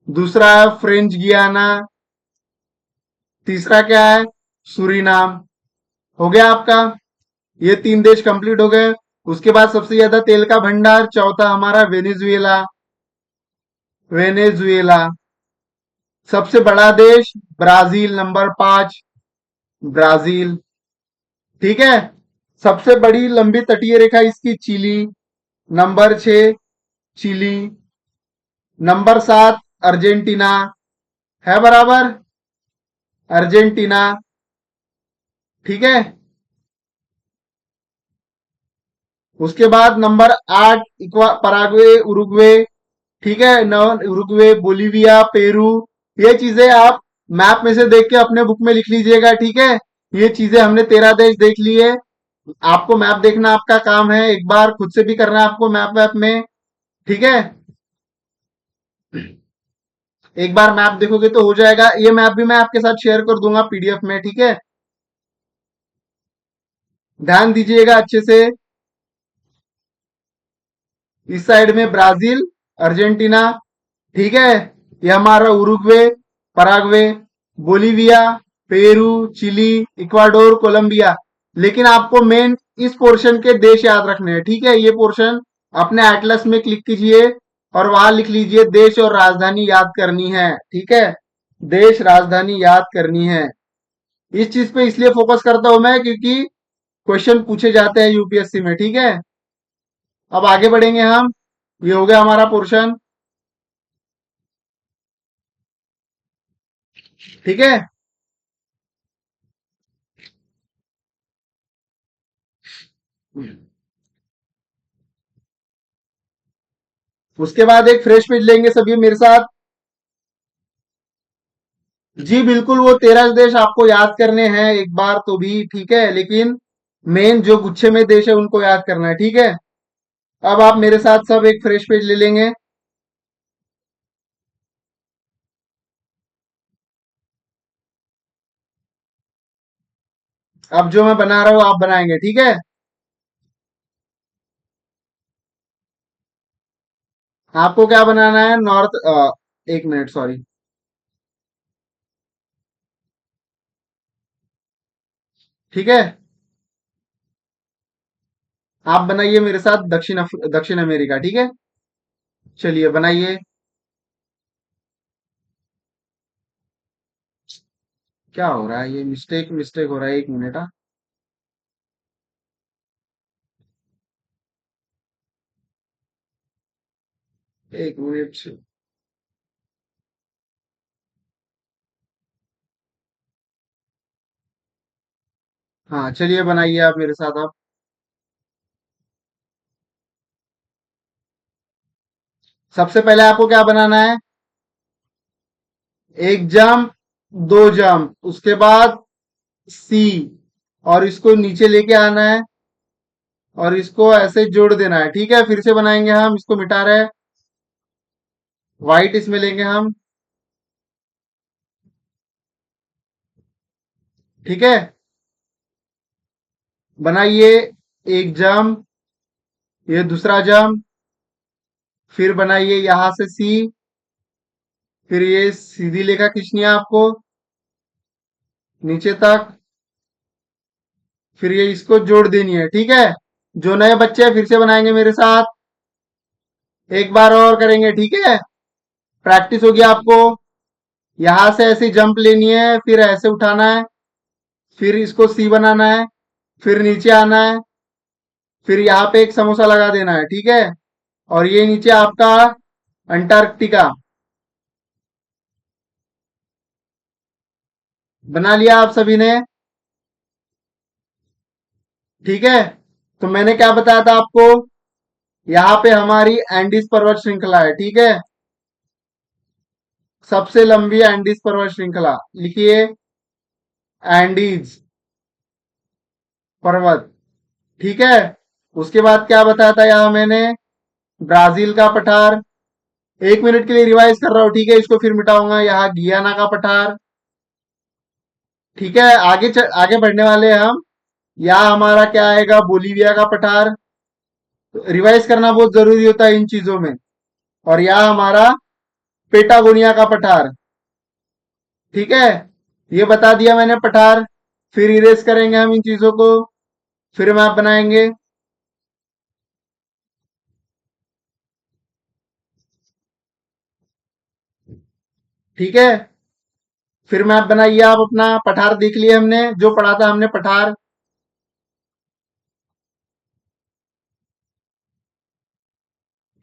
दूसरा है फ्रेंच गियाना, तीसरा क्या है? सूरीनाम। हो गया आपका, ये 3 देश कंप्लीट हो गए। उसके बाद सबसे ज्यादा तेल का भंडार, चौथा हमारा वेनेजुएला। वेनेजुएला। सबसे बड़ा देश ब्राजील, नंबर 5, ब्राजील। ठीक है, सबसे बड़ी लंबी तटीय रेखा इसकी Chile, number 6, Chile. Number 7, Argentina, है बराबर, अर्जेंटीना। ठीक है, उसके बाद नंबर 8, पराग्वे, उरुग्वे। ठीक है, उरुग्वे, बोलीविया, पेरू। ये चीजें आप मैप में से देख के अपने बुक में लिख लीजिएगा। ठीक है, ये चीजें हमने 13 देश देख लिए। आपको मैप देखना आपका काम है, एक बार खुद से भी करना है आपको मैप वैप में। ठीक है, एक बार मैप देखोगे तो हो जाएगा। ये मैप भी मैं आपके साथ शेयर कर दूंगा पीडीएफ में। ठीक है, ध्यान दीजिएगा अच्छे से। इस साइड में ब्राजील, अर्जेंटीना। ठीक है, ये हमारा Uruguay, Paraguay, Bolivia, Peru, Chile, Ecuador, Colombia. लेकिन आपको मेन इस पोर्शन के देश याद रखने हैं। ठीक है, ये पोर्शन अपने एटलस में क्लिक कीजिए और वहां लिख लीजिए देश और राजधानी याद करनी है। ठीक है, देश राजधानी याद करनी है। इस चीज पे इसलिए फोकस करता हूं मैं क्योंकि क्वेश्चन पूछे जाते हैं यूपीएससी में। ठीक है, अब आगे बढ़ेंगे हम। ये हो गया हमारा पोर्शन। ठीक है, उसके बाद एक फ्रेश पेज लेंगे सभी मेरे साथ। जी बिल्कुल, वो 13 देश आपको याद करने हैं एक बार तो भी। ठीक है, लेकिन मेन जो गुच्छे में देश है उनको याद करना है। ठीक है, अब आप मेरे साथ सब एक फ्रेश पेज ले लेंगे। अब जो मैं बना रहा हूं आप बनाएंगे। ठीक है, आपको क्या बनाना है? नॉर्थ, एक मिनट, सॉरी। ठीक है, आप बनाइए मेरे साथ दक्षिण अमेरिका। ठीक है, चलिए बनाइए। क्या हो रहा है? ये मिस्टेक मिस्टेक हो रहा है, 1 मिनट। 1 मिनट। हाँ, चलिए बनाइए आप मेरे साथ। आप सबसे पहले आपको क्या बनाना है? एक जंप, 2 जंप, उसके बाद सी, और इसको नीचे लेके आना है और इसको ऐसे जोड़ देना है। ठीक है, फिर से बनाएंगे हम, इसको मिटा रहे हैं। व्हाइट इसमें लेंगे हम। ठीक है, बनाइए। एक जंप, ये दूसरा जंप, फिर बनाइए यहां से सी, फिर ये सीधी रेखा खींचनी है आपको नीचे तक, फिर ये इसको जोड़ देनी है। ठीक है, जो नए बच्चे हैं फिर से बनाएंगे मेरे साथ। एक बार और करेंगे। ठीक है, प्रैक्टिस होगी आपको। यहां से ऐसी जंप लेनी है, फिर ऐसे उठाना है, फिर इसको सी बनाना है, फिर नीचे आना है, फिर यहाँ पे एक समोसा लगा देना है। ठीक है, और ये नीचे आपका अंटार्कटिका। बना लिया आप सभी ने? ठीक है, तो मैंने क्या बताया था आपको? यहाँ पे हमारी एंडीज पर्वत श्रृंखला है, ठीक है। सबसे लंबी एंडीज पर्वत श्रृंखला लिखिए, एंडीज पर्वत, ठीक है। उसके बाद क्या बताया था यहाँ मैंने, ब्राजील का पठार। 1 मिनट के लिए रिवाइज कर रहा हूं, ठीक है, इसको फिर मिटाऊंगा। यहाँ गियाना का पठार, ठीक है। आगे बढ़ने वाले हैं हम। यहाँ हमारा क्या आएगा, बोलीविया का पठार। रिवाइज करना बहुत जरूरी होता है इन चीजों में। और यहाँ हमारा पेटागोनिया का पठार, ठीक है। ये बता दिया मैंने पठार। फिर इरेज करेंगे हम इन चीजों को, फिर मैप बनाएंगे, ठीक है। फिर मैप बनाइए आप अपना। पठार देख लिए हमने, जो पढ़ा था हमने पठार,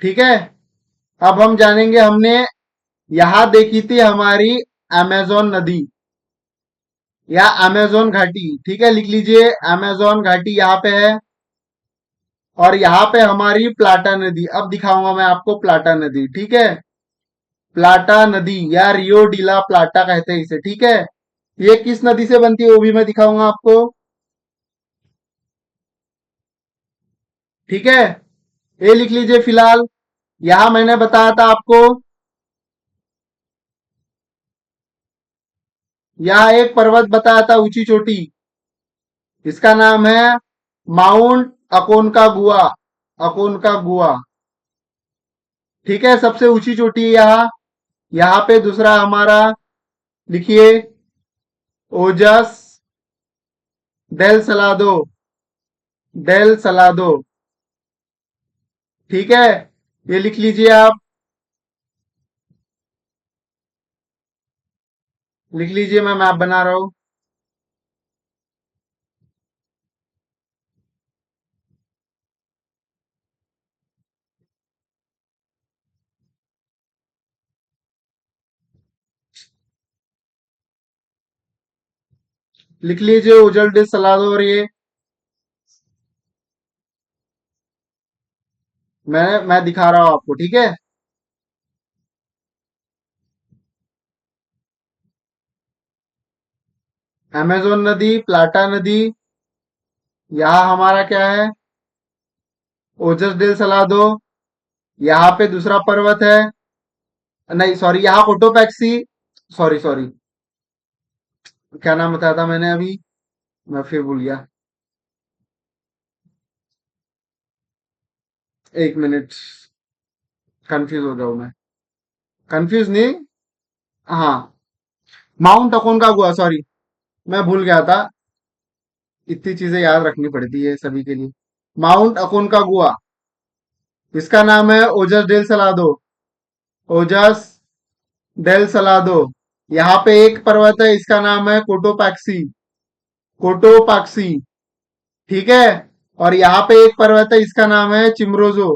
ठीक है। अब हम जानेंगे, हमने यहां देखी थी हमारी अमेजोन नदी या अमेजोन घाटी, ठीक है, लिख लीजिए अमेजोन घाटी यहाँ पे है। और यहाँ पे हमारी प्लाटा नदी, अब दिखाऊंगा मैं आपको प्लाटा नदी, ठीक है। प्लाटा नदी या रियो डीला प्लाटा कहते हैं इसे, ठीक है। ये किस नदी से बनती है वो भी मैं दिखाऊंगा आपको, ठीक है। ये लिख लीजिए फिलहाल। यहां मैंने बताया था आपको, यहाँ एक पर्वत बताया था ऊंची चोटी, इसका नाम है माउंट अकोनकागुआ, अकोनकागुआ, ठीक है। सबसे ऊंची चोटी है यहाँ पे। दूसरा हमारा लिखिए, ओजस डेल सलादो, डेल सलादो, ठीक है। ये लिख लीजिए आप, लिख लीजिए, मैं मैप बना रहा हूं। लिख लीजिए ओजल डेल सलादो। और ये मैं दिखा रहा हूं आपको, ठीक है। अमेजोन नदी, प्लाटा नदी, यहाँ हमारा क्या है, ओजस डेल सलादो। यहाँ पे दूसरा पर्वत है, नहीं सॉरी, यहाँ कोटोपैक्सी, सॉरी सॉरी, क्या नाम बताया था मैंने अभी, मैं फिर भूल गया। 1 मिनट, कंफ्यूज हो जाऊं मैं। कंफ्यूज नहीं, हाँ, माउंट अकोनकागुआ, सॉरी, मैं भूल गया था। इतनी चीजें याद रखनी पड़ती है सभी के लिए। माउंट अकोनकागुआ, इसका नाम है ओजस डेल सलादो, ओजस डेल सलादो। यहाँ पे एक पर्वत है, इसका नाम है कोटोपैक्सी, कोटोपैक्सी, ठीक है। और यहाँ पे एक पर्वत है, इसका नाम है चिमरोजो,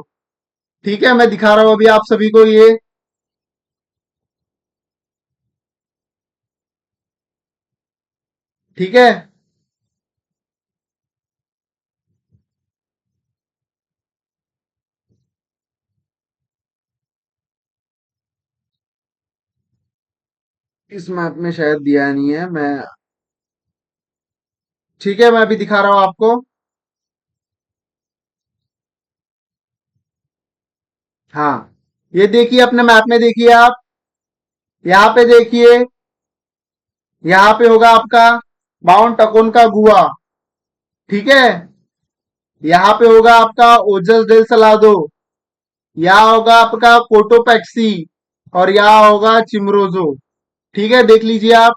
ठीक है। मैं दिखा रहा हूं अभी आप सभी को ये, ठीक है। इस मैप में शायद दिया नहीं है, मैं, ठीक है, मैं अभी दिखा रहा हूं आपको। हाँ, ये देखिए, अपने मैप में देखिए आप, यहाँ पे देखिए, यहाँ पे होगा आपका माउंट अकोन का गुआ, ठीक है। यहाँ पे होगा आपका ओजस डेल सलादो, यहाँ होगा आपका कोटोपैक्सी, और यहाँ होगा चिमरोजो, ठीक है। देख लीजिए आप,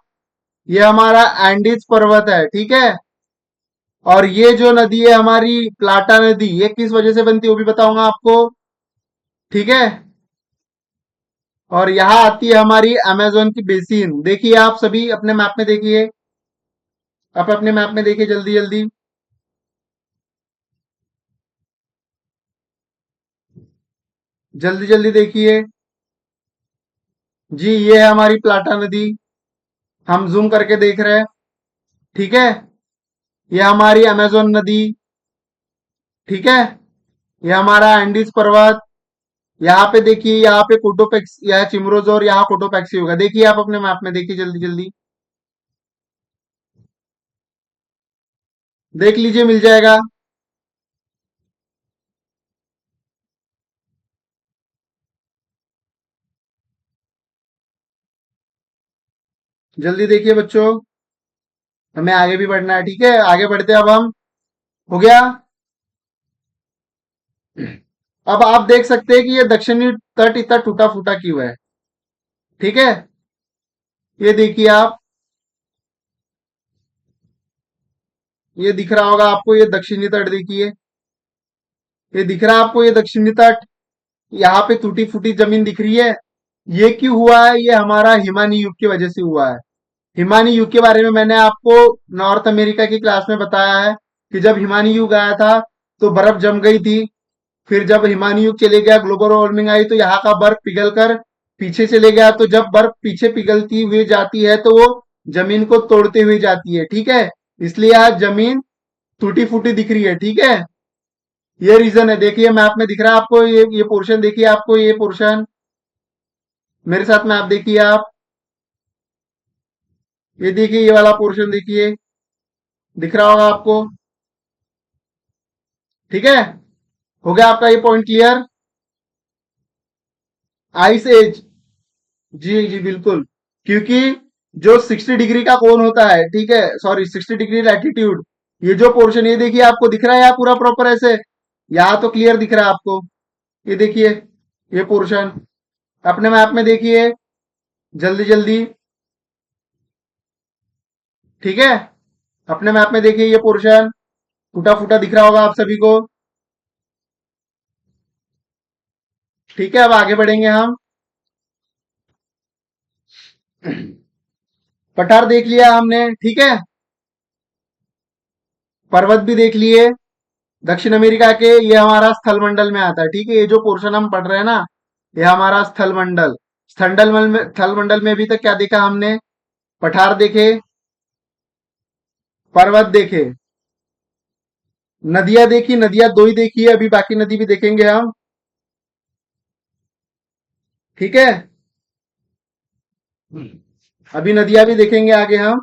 ये हमारा एंडीज पर्वत है, ठीक है। और ये जो नदी है हमारी प्लाटा नदी, ये किस वजह से बनती है वो भी बताऊंगा आपको, ठीक है। और यहाँ आती है हमारी अमेजोन की बेसिन। देखिए आप सभी अपने मैप में देखिए, आप अपने मैप में देखिए, जल्दी जल्दी, जल्दी जल्दी देखिए। जी, ये है हमारी प्लाटा नदी, हम जूम करके देख रहे हैं, ठीक है। ये हमारी अमेजोन नदी, ठीक है। ये हमारा एंडीज पर्वत। यहाँ पे देखिए, यहाँ पे कोटोपेक्स, यह चिम्रोजोर, यहाँ कोटोपैक्सी होगा। देखिए आप अपने मैप में देखिए, जल्दी जल्दी देख लीजिए, मिल जाएगा। जल्दी देखिए बच्चों, हमें आगे भी बढ़ना है। ठीक है, आगे बढ़ते हैं अब हम। हो गया। अब आप देख सकते हैं कि ये दक्षिणी तट इतना टूटा फूटा क्यों है। ठीक है, ये देखिए आप, ये दिख रहा होगा आपको, ये दक्षिणी तट देखिए, ये दिख रहा है आपको, ये दक्षिणी तट। यहाँ पे टूटी फूटी जमीन दिख रही है। ये क्यों हुआ है? ये हमारा हिमानी युग की वजह से हुआ है। हिमानी युग के बारे में मैंने आपको नॉर्थ अमेरिका की क्लास में बताया है कि जब हिमानी युग आया था तो बर्फ जम गई थी। फिर जब हिमानी युग चले गया, ग्लोबल वार्मिंग आई, तो यहाँ का बर्फ पिघल कर पीछे चले गया। तो जब बर्फ पीछे पिघलती हुई जाती है तो वो जमीन को तोड़ते हुए जाती है। ठीक है, इसलिए आज जमीन टूटी फूटी दिख रही है। ठीक है, ये रीजन है। देखिए मैप में दिख रहा है आपको, ये पोर्शन देखिए, आपको ये पोर्शन मेरे साथ में आप देखिए आप, ये देखिए, ये वाला पोर्शन देखिए, दिख रहा होगा आपको। ठीक है, हो गया आपका ये पॉइंट क्लियर। आइस एज, जी जी बिल्कुल, क्योंकि जो 60 डिग्री का कोण होता है, ठीक है, सॉरी 60 डिग्री लैटिट्यूड, ये जो पोर्शन, ये देखिए आपको दिख रहा है यहाँ पूरा प्रॉपर ऐसे, यहाँ तो क्लियर दिख रहा है आपको। ये देखिए, ये पोर्शन अपने मैप में देखिए, जल्दी जल्दी। ठीक है, अपने मैप में देखिए, ये पोर्शन टूटा फूटा दिख रहा होगा आप सभी को। ठीक है, अब आगे बढ़ेंगे हम। पठार देख लिया हमने। ठीक है, पर्वत भी देख लिए दक्षिण अमेरिका के, ये हमारा स्थल मंडल में आता है। ठीक है, ये जो पोर्शन हम पढ़ रहे हैं ना, ये हमारा स्थल मंडल। स्थल मंडल में अभी तक क्या देखा हमने? पठार देखे, पर्वत देखे, नदियां देखी, नदियां दो ही देखी है, अभी बाकी नदी भी देखेंगे हम। ठीक है, अभी नदियां भी देखेंगे आगे हम।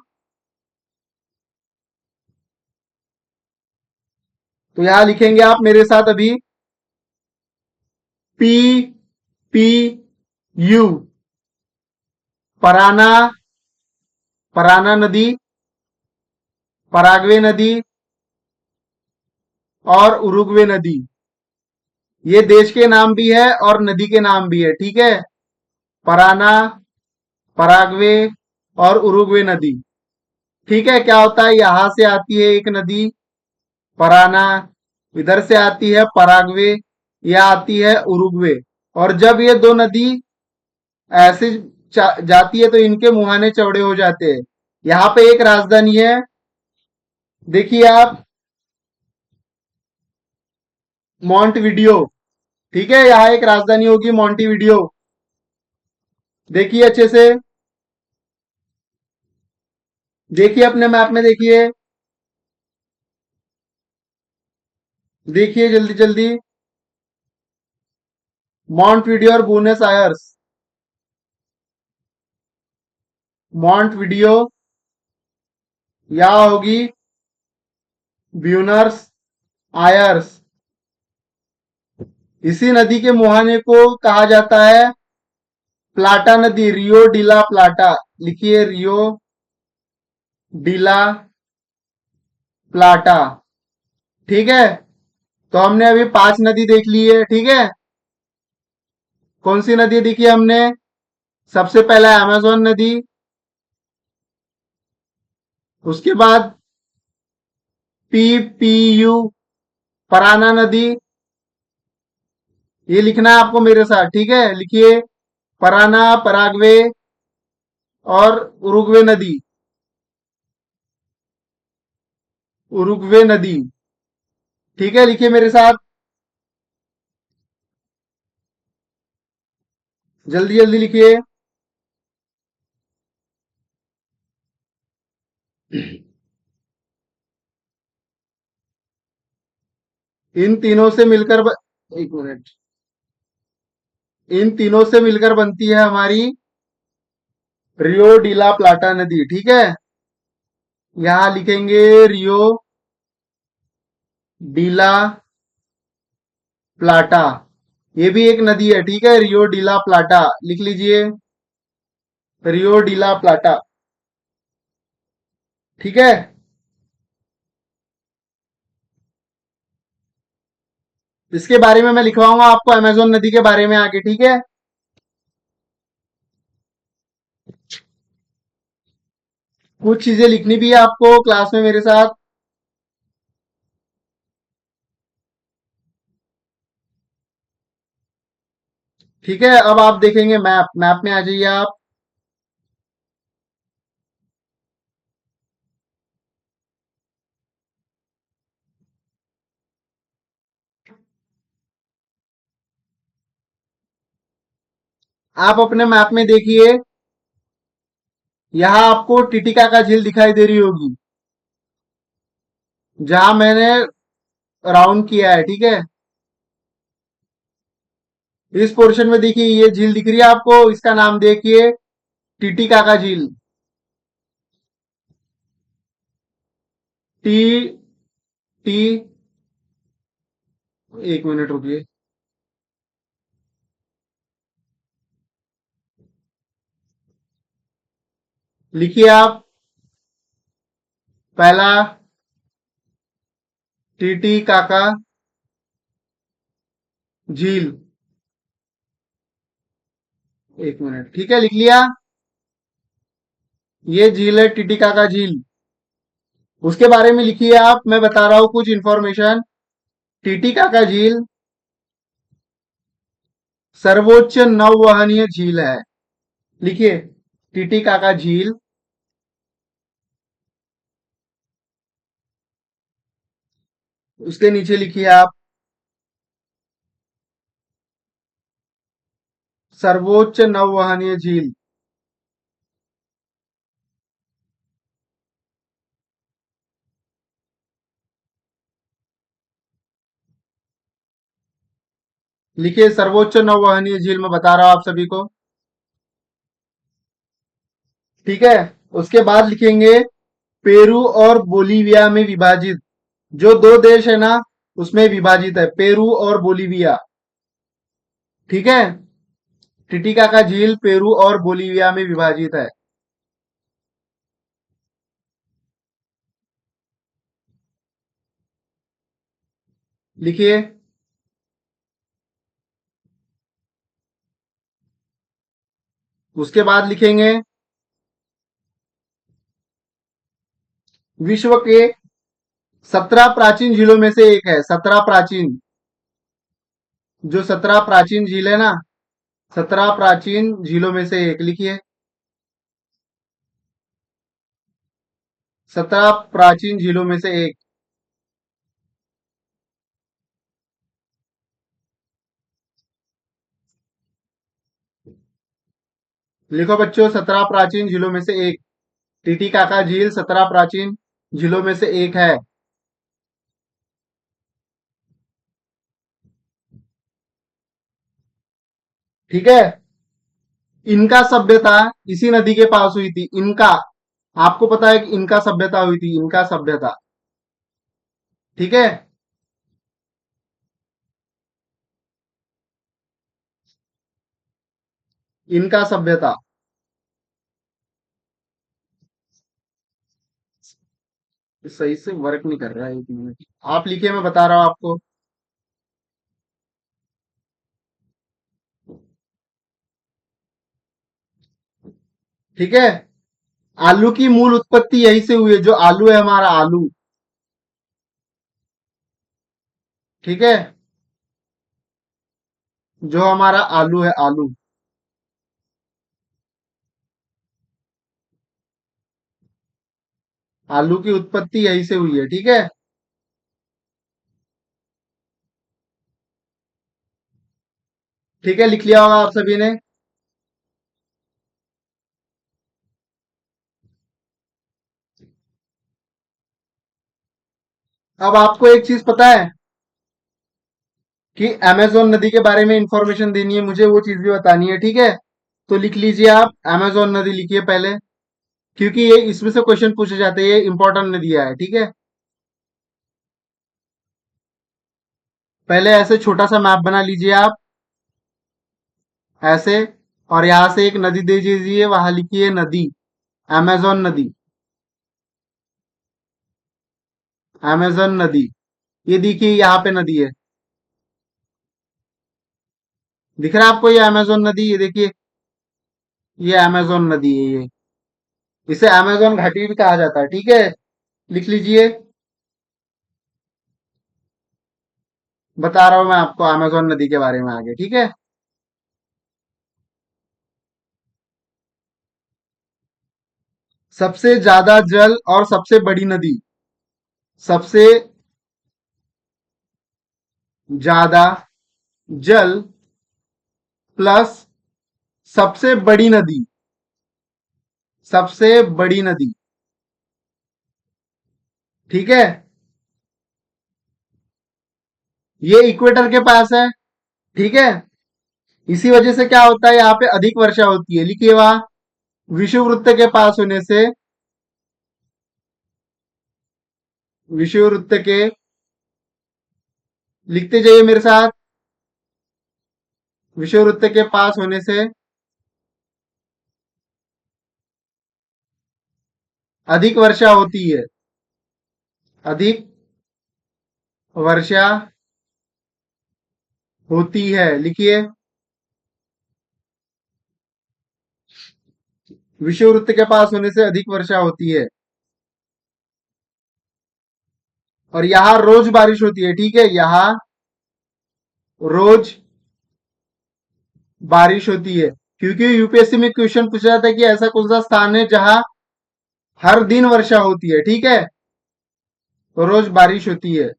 तो यहां लिखेंगे आप मेरे साथ अभी, P P U, Parana, Parana नदी, पराग्वे नदी और उरुग्वे नदी। ये देश के नाम भी है और नदी के नाम भी है। ठीक है, पराना, पराग्वे और उरुग्वे नदी। ठीक है, क्या होता है, यहां से आती है एक नदी पराना, इधर से आती है पराग्वे, यह आती है उरुग्वे। और जब ये दो नदी ऐसे जाती है तो इनके मुहाने चौड़े हो जाते हैं। यहाँ पे एक राजधानी है, देखिए आप, मॉन्ट वीडियो। ठीक है, यहाँ एक राजधानी होगी मॉन्टी वीडियो, देखिए अच्छे से, देखिए अपने मैप में देखिए, देखिए जल्दी जल्दी, मॉन्ट वीडियो और बोनस आयर्स। मॉन्ट वीडियो, यहाँ होगी ब्यूनर्स आयर्स। इसी नदी के मुहाने को कहा जाता है प्लाटा नदी, रियो डिला प्लाटा। लिखिए, रियो डिला प्लाटा। ठीक है, तो हमने अभी 5 नदी देख ली है। ठीक है, कौन सी नदी देखी हमने? सबसे पहला अमेजोन नदी, उसके बाद पी पी यू, पराना नदी। ये लिखना है आपको मेरे साथ। ठीक है, लिखिए, पराना, पराग्वे और उरुग्वे नदी, उरुग्वे नदी। ठीक है, लिखिए मेरे साथ, जल्दी जल्दी लिखिए। इन तीनों से मिलकर एक मिनट। इन तीनों से मिलकर बनती है हमारी रियो डीला प्लाटा नदी, ठीक है। यहां लिखेंगे रियो डीला प्लाटा। ये भी एक नदी है, ठीक है, रियो डीला प्लाटा लिख लीजिए। रियो डीला प्लाटा, ठीक है। इसके बारे में मैं लिखवाऊंगा आपको अमेजोन नदी के बारे में आगे, ठीक है। कुछ चीजें लिखनी भी है आपको क्लास में मेरे साथ। ठीक है, अब आप देखेंगे मैप। मैप में आ जाइए आप। आप अपने मैप में देखिए, यहाँ आपको टिटिकाका झील दिखाई दे रही होगी, जहां मैंने राउंड किया है, ठीक है। इस पोर्शन में देखिए ये झील दिख रही है आपको, इसका नाम देखिए टिटिकाका झील। टी टी एक मिनट रुकिए। लिखिए आप, पहला टीटी काका झील। एक मिनट, ठीक है, लिख लिया। ये झील है टिटिकाका झील। उसके बारे में लिखिए आप, मैं बता रहा हूं कुछ इंफॉर्मेशन। टिटिकाका झील सर्वोच्च नौवहनीय झील है। लिखिए टिटिकाका झील उसके नीचे लिखिए आप सर्वोच्च नौवहनीय झील। लिखिए सर्वोच्च नौवहनीय झील, मैं बता रहा हूं आप सभी को, ठीक है। उसके बाद लिखेंगे पेरू और बोलीविया में विभाजित। जो दो देश है ना, उसमें विभाजित है, पेरू और बोलीविया, ठीक है। टिटिकाका झील पेरू और बोलीविया में विभाजित है। लिखिए। उसके बाद लिखेंगे विश्व के 17 प्राचीन झीलों में से एक है। 17 प्राचीन, जो 17 प्राचीन झील है ना, 17 प्राचीन झीलों में से एक। लिखिए 17 प्राचीन झीलों में से एक। लिखो बच्चों 17 प्राचीन झीलों में से एक। टीटीकाका झील 17 प्राचीन झीलों में से एक है। ठीक है। इनका सभ्यता इसी नदी के पास हुई थी। इनका, आपको पता है कि इनका सभ्यता हुई थी, इनका सभ्यता, ठीक है। इनका सभ्यता। सही से वर्क नहीं कर रहा है, एक मिनट आप लिखिए, मैं बता रहा हूं आपको। ठीक है। आलू की मूल उत्पत्ति यहीं से हुई है, जो आलू है हमारा आलू, ठीक है। जो हमारा आलू है आलू, आलू की उत्पत्ति यहीं से हुई है, ठीक है। ठीक है, लिख लिया होगा आप सभी ने। अब आपको एक चीज पता है कि अमेजोन नदी के बारे में इंफॉर्मेशन देनी है मुझे, वो चीज भी बतानी है, ठीक है। तो लिख लीजिए आप, अमेजोन नदी लिखिए पहले, क्योंकि ये इसमें से क्वेश्चन पूछे जाते हैं, ये इंपॉर्टेंट नदियां है, ठीक है। पहले ऐसे छोटा सा मैप बना लीजिए आप, ऐसे, और यहां से एक नदी दे दीजिए, वहां लिखिए नदी, अमेजोन नदी, अमेजोन नदी। ये देखिए यहाँ पे नदी है, दिख रहा है आपको ये अमेजोन नदी, ये देखिए, ये अमेजोन नदी है ये, इसे अमेजोन घाटी भी कहा जाता है, ठीक है। लिख लीजिए, बता रहा हूं मैं आपको अमेजोन नदी के बारे में आगे, ठीक है। सबसे ज्यादा जल और सबसे बड़ी नदी, सबसे ज्यादा जल प्लस सबसे बड़ी नदी, सबसे बड़ी नदी, ठीक है। ये इक्वेटर के पास है, ठीक है। इसी वजह से क्या होता है, यहाँ पे अधिक वर्षा होती है, लिखिए वहां, विषुववृत्त के पास होने से, विषुववृत्त के, लिखते जाइए मेरे साथ, विषुववृत्त के पास होने से अधिक वर्षा होती है, अधिक वर्षा होती है, लिखिए, विषुववृत्त के पास होने से अधिक वर्षा होती है। और यहाँ रोज बारिश होती है, ठीक है, यहाँ रोज बारिश होती है, क्योंकि यूपीएससी में क्वेश्चन पूछा जाता है कि ऐसा कौन सा स्थान है जहां हर दिन वर्षा होती है, ठीक है, तो रोज बारिश होती है,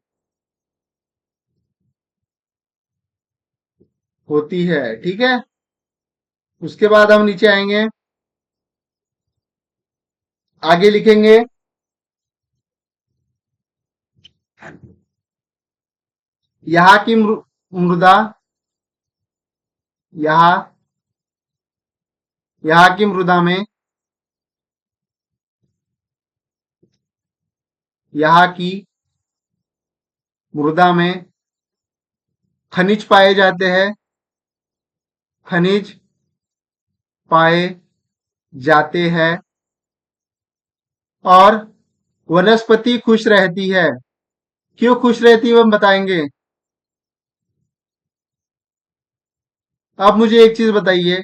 ठीक है। उसके बाद हम नीचे आएंगे, आगे लिखेंगे, यहाँ की मृदा, यहाँ, यहाँ की मृदा में, यहाँ की मृदा में खनिज पाए जाते हैं, खनिज पाए जाते हैं, और वनस्पति खुश रहती है। क्यों खुश रहती है वो हम बताएंगे। आप मुझे एक चीज बताइए,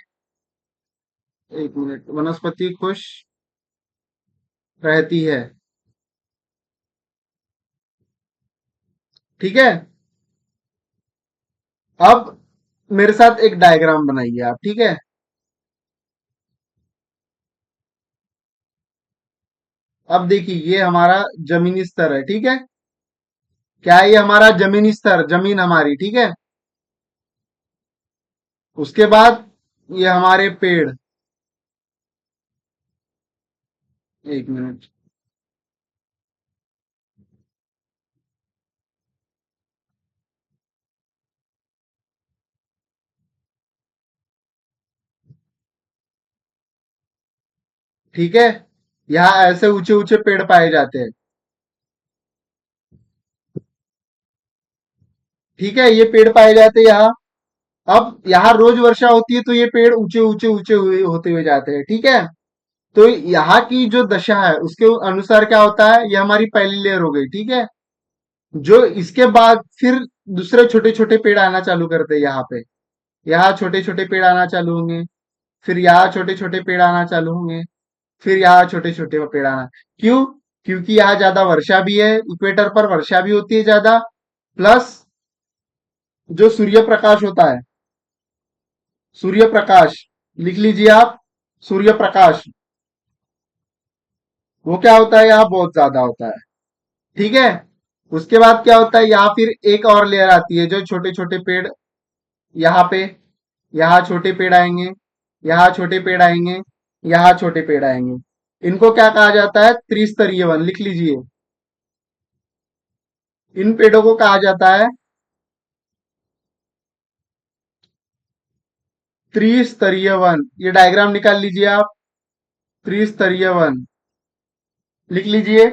एक मिनट, वनस्पति खुश रहती है, ठीक है। अब मेरे साथ एक डायग्राम बनाइए आप, ठीक है। अब देखिए ये हमारा जमीनी स्तर है, ठीक है। क्या है, ये हमारा जमीनी स्तर, जमीन हमारी, ठीक है। उसके बाद ये हमारे पेड़, एक मिनट, ठीक है। यहाँ ऐसे ऊंचे ऊंचे पेड़ पाए जाते हैं, ठीक है, ये पेड़ पाए जाते हैं यहाँ। अब यहाँ रोज वर्षा होती है तो ये पेड़ ऊंचे ऊंचे ऊंचे हुए होते हुए जाते हैं, ठीक है। तो यहाँ की जो दशा है उसके अनुसार क्या होता है, ये हमारी पहली लेयर हो गई, ठीक है। जो इसके बाद फिर दूसरे छोटे छोटे पेड़ आना चालू करते हैं यहाँ पे, यहाँ छोटे छोटे पेड़ आना चालू होंगे, फिर यहाँ छोटे छोटे पेड़ आना चालू होंगे, फिर यहाँ छोटे छोटे पेड़ आना। क्यों, क्योंकि यहाँ ज्यादा वर्षा भी है, इक्वेटर पर वर्षा भी होती है ज्यादा, प्लस जो सूर्य प्रकाश होता है, सूर्य प्रकाश, लिख लीजिए आप, सूर्य प्रकाश, वो क्या होता है, यहाँ बहुत ज्यादा होता है, ठीक है। उसके बाद क्या होता है, यहाँ फिर एक और लेयर आती है, जो छोटे छोटे पेड़, यहाँ पे, यहाँ छोटे पेड़ आएंगे, यहाँ छोटे पेड़ आएंगे, यहाँ छोटे पेड़ आएंगे। इनको क्या कहा जाता है, त्रिस्तरीय वन, लिख लीजिए। इन पेड़ों को कहा जाता है त्रिस्तरीय वन, ये डायग्राम निकाल लीजिए आप। त्रिस्तरीय वन लिख लीजिए,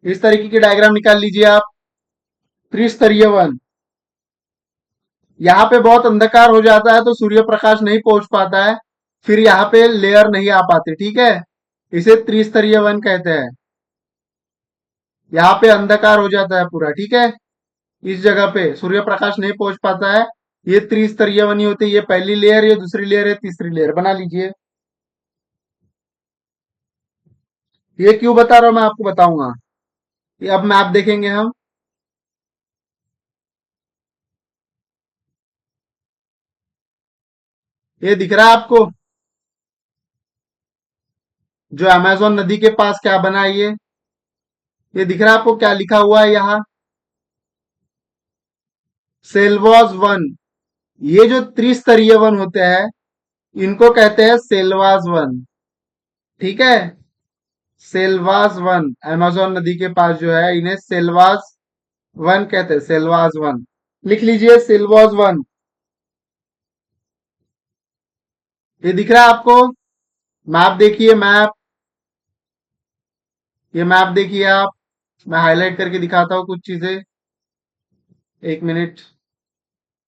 इस तरीके की डायग्राम निकाल लीजिए आप। त्रिस्तरीय वन, यहाँ पे बहुत अंधकार हो जाता है तो सूर्य प्रकाश नहीं पहुंच पाता है, फिर यहाँ पे लेयर नहीं आ पाते, ठीक है। इसे त्रिस्तरीय वन कहते हैं। यहाँ पे अंधकार हो जाता है पूरा, ठीक है। इस जगह पे सूर्य प्रकाश नहीं पहुंच पाता है, ये त्रिस्तरीय वन ही होते हैं। ये पहली लेयर, ये दूसरी लेयर है, तीसरी लेयर बना लीजिए। ये क्यों बता रहा हूं मैं आपको बताऊंगा। ये अब मैप देखेंगे हम। ये दिख रहा है आपको, जो अमेजोन नदी के पास क्या बना है ये दिख रहा है आपको क्या लिखा हुआ है यहाँ। सेल्वास वन, ये जो त्रिस्तरीय वन होते हैं इनको कहते हैं सेल्वास वन, ठीक है। सेल्वास वन, अमेजोन नदी के पास जो है इन्हें सेल्वास वन कहते हैं, सेल्वास वन। लिख लीजिए सेल्वास वन। ये दिख रहा है आपको, मैप देखिए मैप, ये मैप देखिए आप। मैं हाईलाइट करके दिखाता हूँ कुछ चीजें, एक मिनट।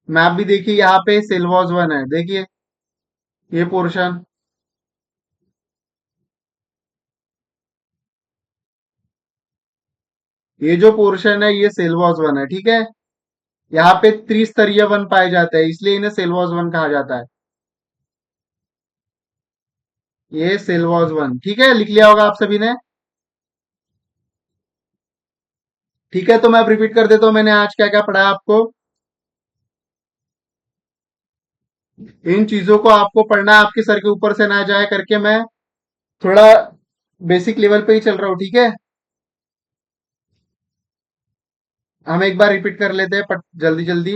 मैप भी देखिए, यहाँ पे सेल्वास वन है, देखिए ये पोर्शन। ये जो पोर्शन है ये सेल्वास वन है, ठीक है। यहाँ पे त्रिस्तरीय वन पाए जाते हैं, इसलिए इन्हें सेल्वास वन कहा जाता है। ये सेल्वास वन, ठीक है, लिख लिया होगा आप सभी ने। ठीक है, तो मैं अब रिपीट कर देता हूँ मैंने आज क्या क्या पढ़ा आपको। इन चीजों को आपको पढ़ना है, आपके सर के ऊपर से ना जाए करके मैं थोड़ा बेसिक लेवल पे ही चल रहा हूँ, ठीक है। हम एक बार रिपीट कर लेते हैं जल्दी जल्दी।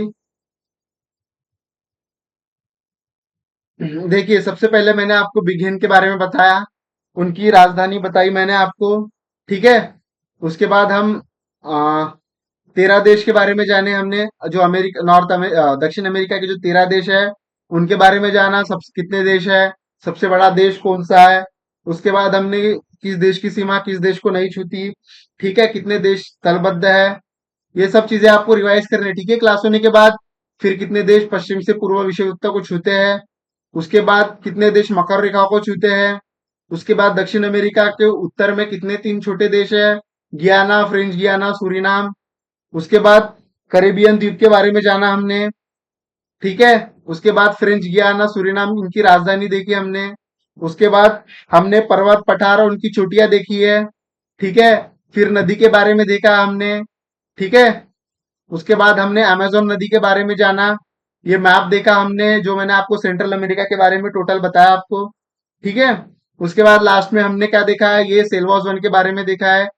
देखिए, सबसे पहले मैंने आपको बिगिन के बारे में बताया, उनकी राजधानी बताई मैंने आपको, ठीक है। उसके बाद हम आ, 13 देश के बारे में जाने हमने, जो अमेरिका दक्षिण अमेरिका के जो 13 देश है उनके बारे में जाना, सब कितने देश है, सबसे बड़ा देश कौन सा है। उसके बाद हमने किस देश की सीमा किस देश को नहीं छूती, ठीक है, कितने देश तलबद्ध है, ये सब चीजें आपको रिवाइज करनी है, ठीक है, क्लास होने के बाद। फिर कितने देश पश्चिम से पूर्व विषुववृत्त को छूते हैं, उसके बाद कितने देश मकर रेखा को छूते हैं, उसके बाद दक्षिण अमेरिका के उत्तर में कितने तीन छोटे देश है, गियाना, फ्रेंच गियाना, सूरीनाम। उसके बाद कैरेबियन द्वीप के बारे में जाना हमने, ठीक है। उसके बाद फ्रेंच गियाना, सूरीनाम, इनकी राजधानी देखी हमने। उसके बाद हमने पर्वत पठार और उनकी चोटियां देखी है, ठीक है। फिर नदी के बारे में देखा हमने, ठीक है। उसके बाद हमने अमेजोन नदी के बारे में जाना, ये मैप देखा हमने, जो मैंने आपको सेंट्रल अमेरिका के बारे में टोटल बताया आपको, ठीक है। उसके बाद लास्ट में हमने क्या देखा है, ये सेल्वास वन के बारे में देखा है,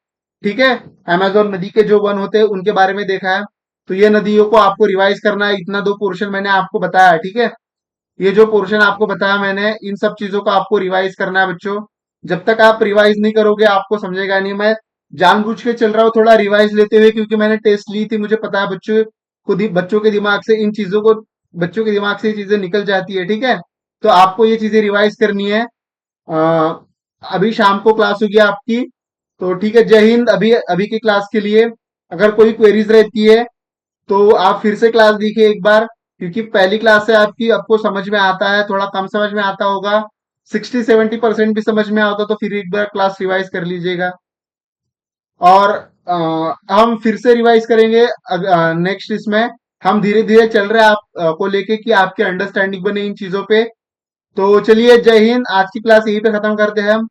ठीक है। अमेजोन नदी के जो वन होते हैं उनके बारे में देखा है। तो ये नदियों को आपको रिवाइज करना है, इतना दो पोर्शन मैंने आपको बताया है, ठीक है। ये जो पोर्शन आपको बताया मैंने, इन सब चीजों को आपको रिवाइज करना है बच्चों। जब तक आप रिवाइज नहीं करोगे आपको समझेगा नहीं। मैं जानबूझ के चल रहा हूँ थोड़ा रिवाइज लेते हुए, क्योंकि मैंने टेस्ट ली थी, मुझे पता है बच्चों खुद ही बच्चों के दिमाग से इन चीजों को, बच्चों के दिमाग से ये चीजें निकल जाती है, ठीक है। तो आपको ये चीजें रिवाइज करनी है। अभी शाम को क्लास होगी आपकी, तो ठीक है। जय हिंद। अभी अभी की क्लास के लिए अगर कोई क्वेरीज रहती है तो आप फिर से क्लास देखिए एक बार, क्योंकि पहली क्लास से आपकी आपको समझ में आता है, थोड़ा कम समझ में आता होगा, 60-70% भी समझ में आता तो फिर एक बार क्लास रिवाइज कर लीजिएगा। और हम फिर से रिवाइज करेंगे नेक्स्ट इसमें। हम धीरे धीरे चल रहे हैं आप को लेके कि आपके अंडरस्टैंडिंग बने इन चीजों पे। तो चलिए, जय हिंद। आज की क्लास यहीं पे खत्म करते हैं हम।